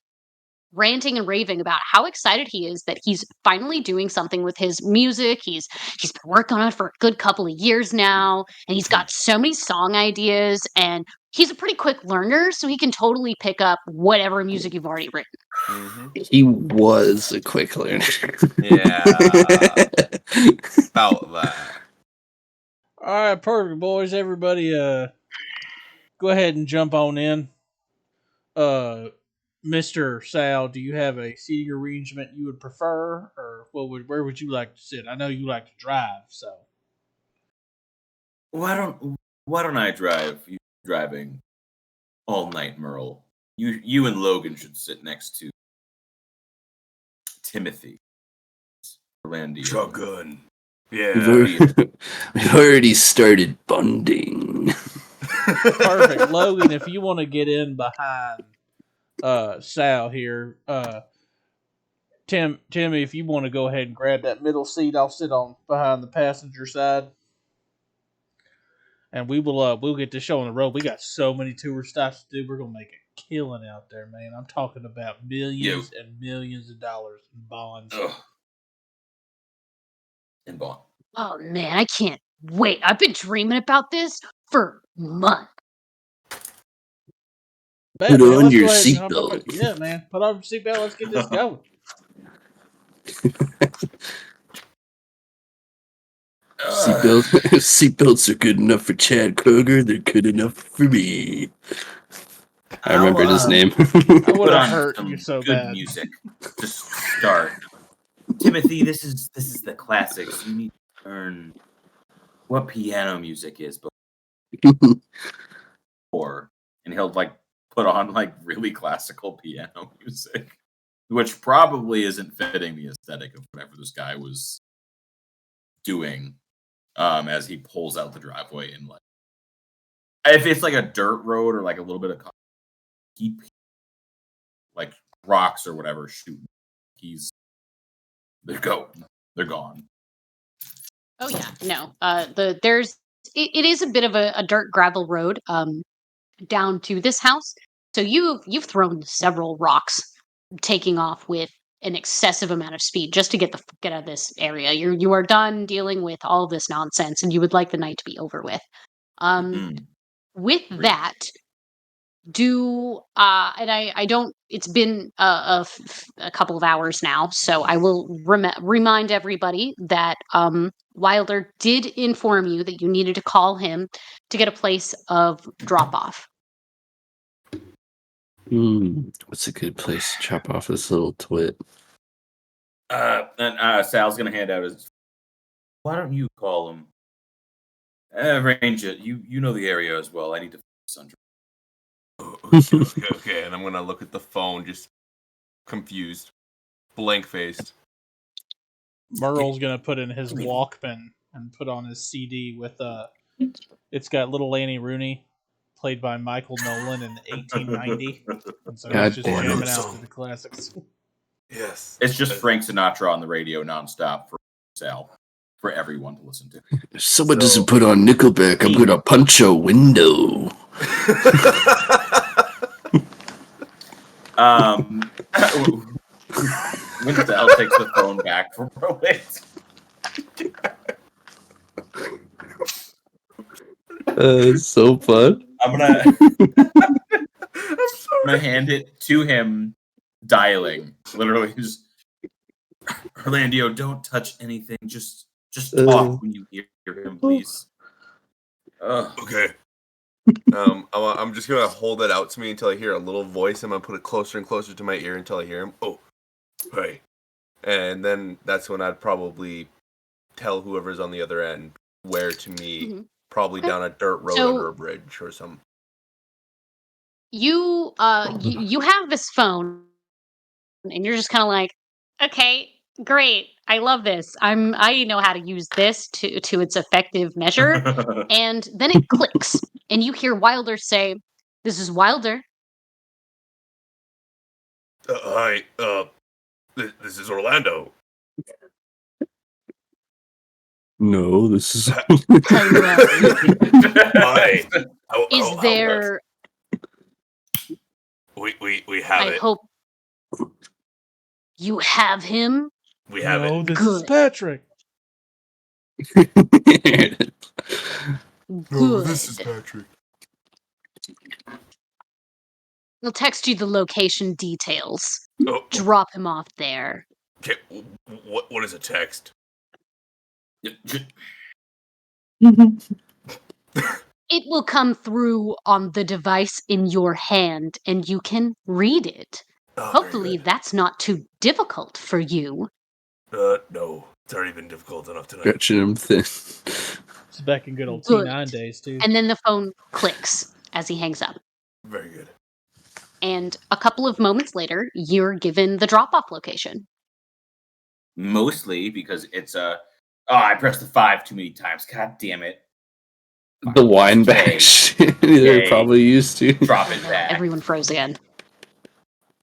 ranting and raving about how excited he is that he's finally doing something with his music. He's been working on it for a good couple of years now, and he's got so many song ideas, and he's a pretty quick learner, so he can totally pick up whatever music you've already written. Mm-hmm. He was a quick learner. Yeah. About that. All right, perfect, boys. Everybody, go ahead and jump on in. Mr. Sal, do you have a seating arrangement you would prefer, or where would you like to sit? I know you like to drive, so Why don't I drive? You driving all night, Merle. You and Logan should sit next to Timothy. Orlando. Shotgun. We've Yeah. already started bonding. perfect. Logan, if you want to get in behind Sal here, Timmy, if you want to go ahead and grab that middle seat, I'll sit on behind the passenger side. And we'll get this show on the road. We got so many tour stops to do. We're gonna make a killing out there, man. I'm talking about millions and millions of dollars in bonds. Ugh. And Bond. Oh man, I can't wait. I've been dreaming about this for months. Bet, Put man, on let's your go ahead and hop up seatbelt. it. Yeah, man. Put on your seatbelt. Let's get this going. Seatbelts are good enough for Chad Kroger. They're good enough for me. I remembered his name. I would Put have on hurt some you so good bad. music to start. Timothy, this is the classics. You need to learn what piano music is before, and he'll like put on like really classical piano music, which probably isn't fitting the aesthetic of whatever this guy was doing. As he pulls out the driveway and like, if it's like a dirt road or like a little bit of keep like rocks or whatever shooting, they're gone. Oh yeah, no. It is a bit of a dirt gravel road down to this house. So you've thrown several rocks, taking off with an excessive amount of speed just to get out of this area. You are done dealing with all this nonsense, and you would like the night to be over with. With that, and I don't. It's been a couple of hours now, so I will remind everybody that Wilder did inform you that you needed to call him to get a place of drop off. What's a good place to chop off this little twit? And Sal's gonna hand out his. Why don't you call him? Arrange it. You know the area as well. I need to find Okay. And I'm gonna look at the phone, just confused, blank faced. Merle's gonna put in his Walkman and put on his CD with it's got Little Lanny Rooney, played by Michael Nolan in 1890. And so God he's just damn jamming it. out to the classics. Yes. It's just Frank Sinatra on the radio nonstop for Sal, for everyone to listen to. If someone doesn't put on Nickelback, I'm gonna punch a window. When Sal takes the phone back from Rolex. It's so fun. I'm gonna hand it to him, dialing. Literally, just Orlando, don't touch anything. Just talk when you hear him, please. Okay. I'm just gonna hold it out to me until I hear a little voice. I'm gonna put it closer and closer to my ear until I hear him. Oh, hey. And then that's when I'd probably tell whoever's on the other end where to meet. Mm-hmm. Probably down a dirt road under a bridge or something. You you have this phone, and you're just kind of like, okay, great, I love this. I know how to use this to its effective measure. And then it clicks, and you hear Wilder say, "This is Wilder." Hi. This is Orlando. No, this is. Hi. Is there? We have I it. hope you have him. We have No, it. this is Good. Patrick. Good. This is Patrick. I'll text you the location details. Oh, Drop him off there. okay. What is a text? It will come through on the device in your hand, and you can read it. Oh, very Hopefully good. that's not too difficult for you. No. It's already been difficult enough tonight. Stretching him thin. It's back in good old Good. T9 days, too. And then the phone clicks as he hangs up. Very good. And a couple of moments later, you're given the drop-off location. Mostly because it's a. Oh, I pressed the 5 too many times. God damn it. The wine Yay. bag shit they're Yay. probably used to. Drop it back. Everyone froze again.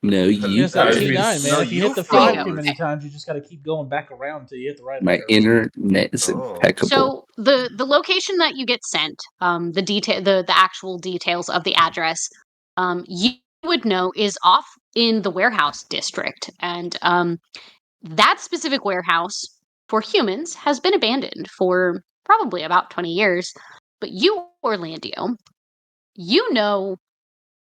No, you Yes, that That T9, is- man. no, If you hit the you 5 froze. too many times, you just got to keep going back around until you hit the right my arrow. internet is Oh. impeccable. So the location that you get sent, the actual details of the address, you would know is off in the warehouse district, and that specific warehouse for humans has been abandoned for probably about 20 years. But you, Orlando, you know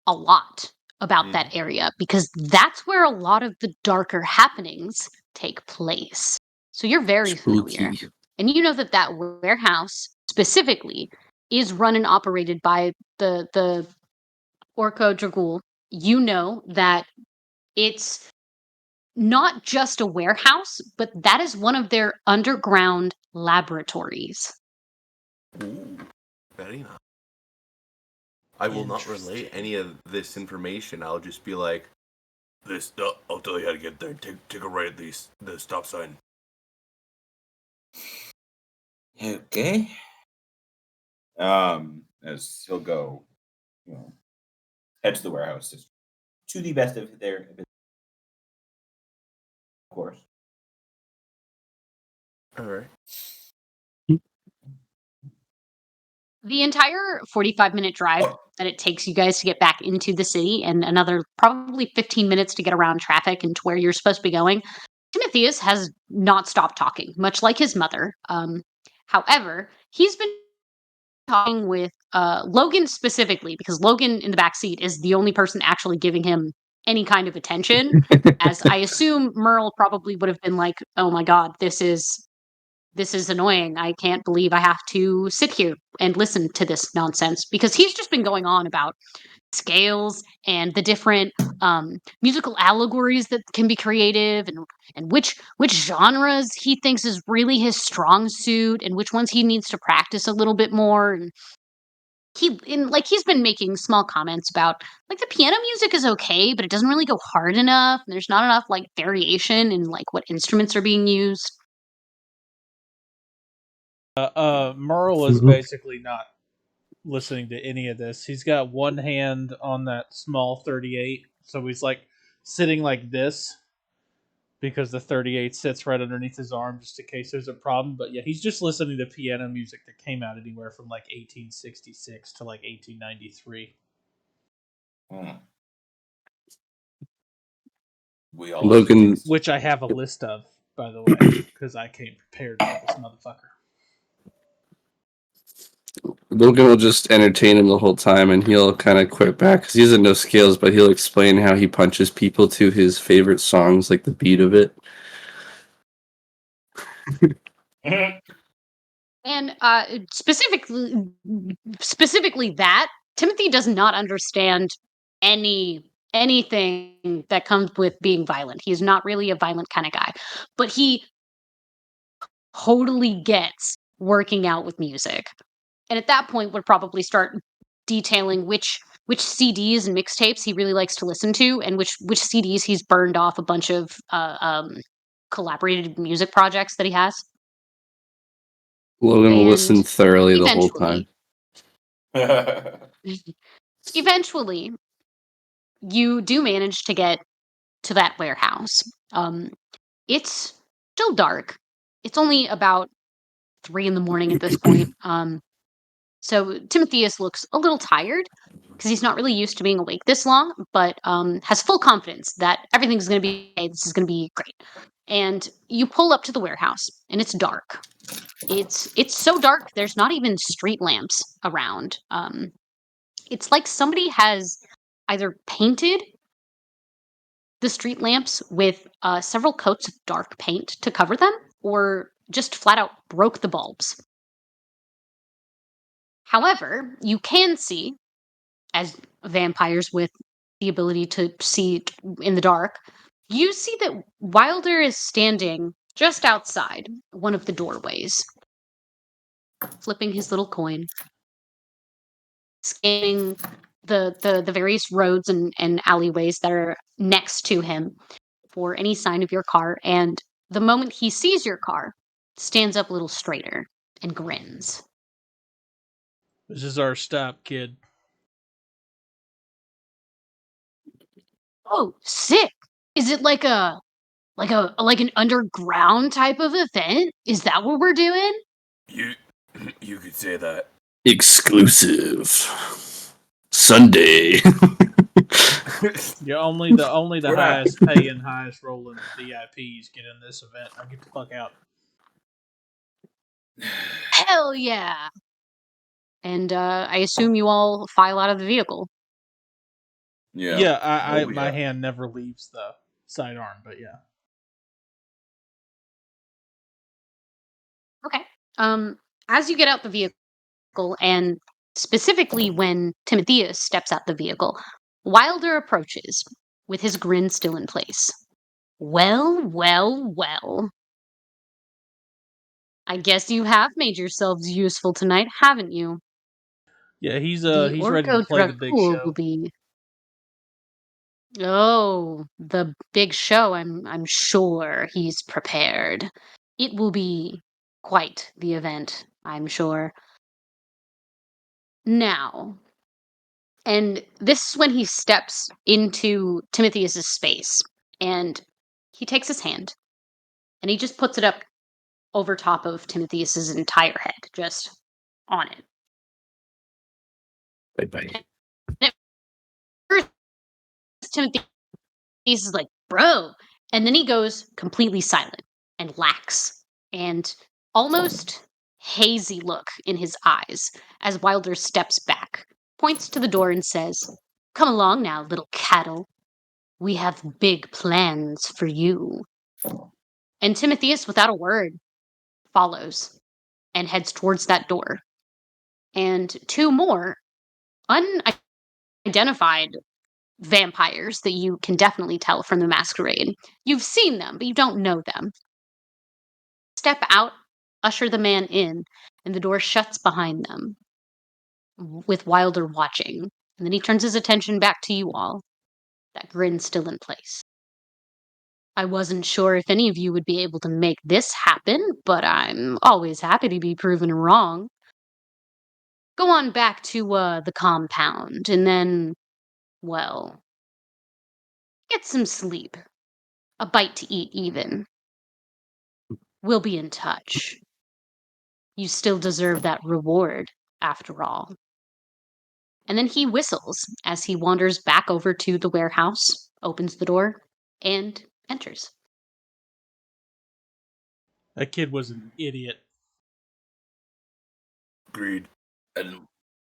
a lot about that area because that's where a lot of the darker happenings take place. So you're very familiar. Spooky. And you know that that warehouse specifically is run and operated by the Orko Dragul. You know that it's not just a warehouse, but that is one of their underground laboratories. Ooh, very nice. I will not relay Interesting. any of this information. I'll just be like, This, I'll tell you how to get there. Take a right at the stop sign. Okay. As he'll go, head to the warehouse to the best of their ability. Of course. all right. The entire 45-minute drive that it takes you guys to get back into the city and another probably 15 minutes to get around traffic and to where you're supposed to be going, Timotheus has not stopped talking, much like his mother. However, he's been talking with Logan specifically because Logan in the back seat is the only person actually giving him any kind of attention. As I assume Merle probably would have been like, "Oh my god, this is annoying. I can't believe I have to sit here and listen to this nonsense," because he's just been going on about scales and the different musical allegories that can be creative, and which genres he thinks is really his strong suit and which ones he needs to practice a little bit more. And he's been making small comments about like the piano music is okay, but it doesn't really go hard enough, and there's not enough like variation in like what instruments are being used. Merle is basically not listening to any of this. He's got one hand on that small 38, so he's like sitting like this because the 38 sits right underneath his arm just in case there's a problem. But yeah, he's just listening to piano music that came out anywhere from like 1866 to like 1893. We all Logan- Which I have a list of, by the way, because I came prepared for this motherfucker. Logan will just entertain him the whole time, and he'll kind of quit back because he doesn't know scales, but he'll explain how he punches people to his favorite songs, like the beat of it. And specifically that Timothy does not understand anything that comes with being violent. He's not really a violent kind of guy, but he totally gets working out with music. And at that point, would probably start detailing which CDs and mixtapes he really likes to listen to, and which CDs he's burned off a bunch of collaborated music projects that he has. Logan will And listen thoroughly the whole time. Eventually, you do manage to get to that warehouse. It's still dark. It's only about 3 a.m. at this point. So Timotheus looks a little tired because he's not really used to being awake this long, but has full confidence that everything's going to be okay. This is going to be great. And you pull up to the warehouse, and it's dark. It's so dark. There's not even street lamps around. It's like somebody has either painted the street lamps with several coats of dark paint to cover them, or just flat out broke the bulbs. However, you can see, as vampires with the ability to see in the dark, you see that Wilder is standing just outside one of the doorways, flipping his little coin, scanning the various roads and alleyways that are next to him for any sign of your car, and the moment he sees your car, stands up a little straighter and grins. This is our stop, kid. Oh, sick! Is it like an underground type of event? Is that what we're doing? You could say that. Exclusive. Sunday. Yeah, only the highest paying, highest rolling VIPs get in this event. Now get the fuck out. Hell yeah! And I assume you all file out of the vehicle. Yeah, I Oh, my yeah. hand never leaves the sidearm, but yeah. Okay. As you get out the vehicle, and specifically when Timotheus steps out the vehicle, Wilder approaches with his grin still in place. Well, well, well. I guess you have made yourselves useful tonight, haven't you? Yeah, he's The ready to Orko play the big Dracul will show. be. Oh, the big show. I'm sure he's prepared. It will be quite the event, I'm sure. Now, and this is when he steps into Timotheus's space, and he takes his hand and he just puts it up over top of Timotheus's entire head, just on it. Bye-bye. And at first, Timotheus is like, "Bro," and then he goes completely silent and lax and almost hazy look in his eyes as Wilder steps back, points to the door, and says, "Come along now, little cattle. We have big plans for you." And Timotheus, without a word, follows and heads towards that door. And two more unidentified vampires that you can definitely tell from the masquerade. You've seen them, but you don't know them. Step out, usher the man in, and the door shuts behind them, with Wilder watching. And then he turns his attention back to you all, that grin still in place. "I wasn't sure if any of you would be able to make this happen, but I'm always happy to be proven wrong. Go on back to the compound, and then, well, get some sleep. A bite to eat, even. We'll be in touch. You still deserve that reward, after all." And then he whistles as he wanders back over to the warehouse, opens the door, and enters. That kid was an idiot. Agreed. I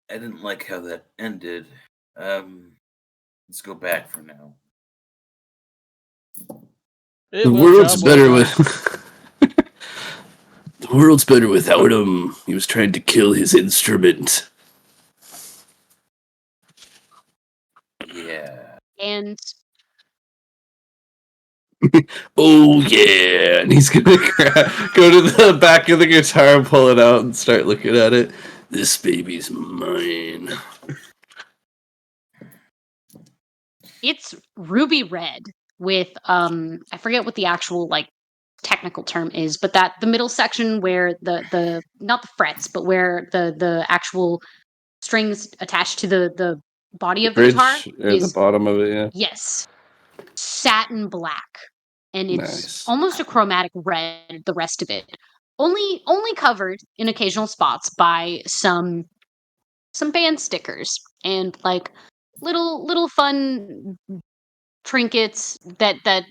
didn't like how that ended. Let's go back for now. Eh, The well, world's job well better done. with. The world's better without him. He was trying to kill his instrument. Yeah. And Oh yeah, and he's gonna go to the back of the guitar, pull it out, and start looking at it. This baby's mine. it's ruby red with I forget what the actual technical term is, but that the middle section where the not the frets, but where the actual strings attached to the body of the guitar Bridge or the is, bottom of it, yeah. yes, satin black, and it's Nice. almost a chromatic red, the rest of it only covered in occasional spots by some band stickers and little fun trinkets that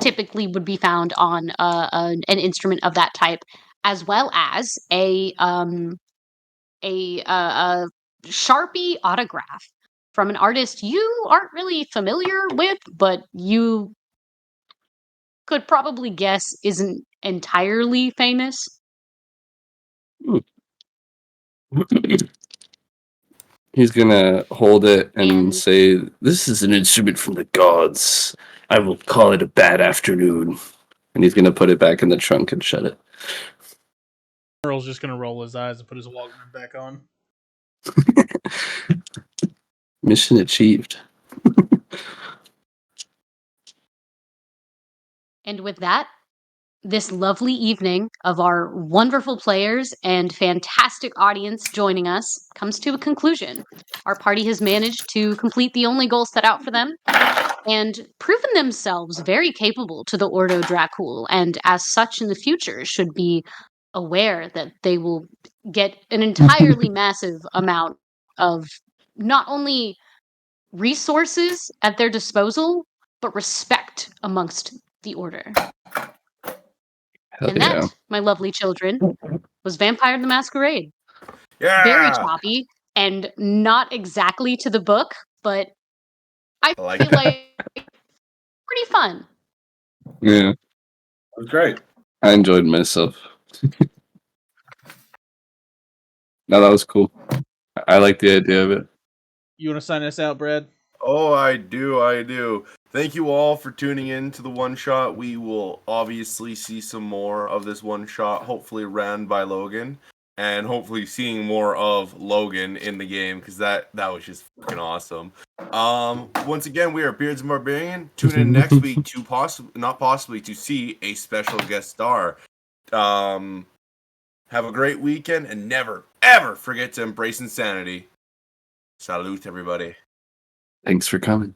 typically would be found on an instrument of that type, as well as a Sharpie autograph from an artist you aren't really familiar with, but you could probably guess isn't entirely famous. He's gonna hold it and And- say, "This is an instrument from the gods. I will call it a bad afternoon." And he's gonna put it back in the trunk and shut it. Merle's just gonna roll his eyes and put his Walkman back on. Mission achieved. And with that, this lovely evening of our wonderful players and fantastic audience joining us comes to a conclusion. Our party has managed to complete the only goal set out for them and proven themselves very capable to the Ordo Dracul, and as such in the future should be aware that they will get an entirely massive amount of not only resources at their disposal, but respect amongst the Order. Hell And yeah. that, my lovely children, was Vampire the Masquerade. Yeah. Very choppy and not exactly to the book, but I I like feel that. like pretty fun. Yeah. It was great. I enjoyed myself. No, that was cool. I like the idea of it. You want to sign us out, Brad? Oh, I do. Thank you all for tuning in to the one shot. We will obviously see some more of this one shot, hopefully ran by Logan, and hopefully seeing more of Logan in the game because that was just fucking awesome. Once again, we are Beards and Barbarian. Tune in next week to see a special guest star. Have a great weekend and never ever forget to embrace insanity. Salute, everybody. Thanks for coming.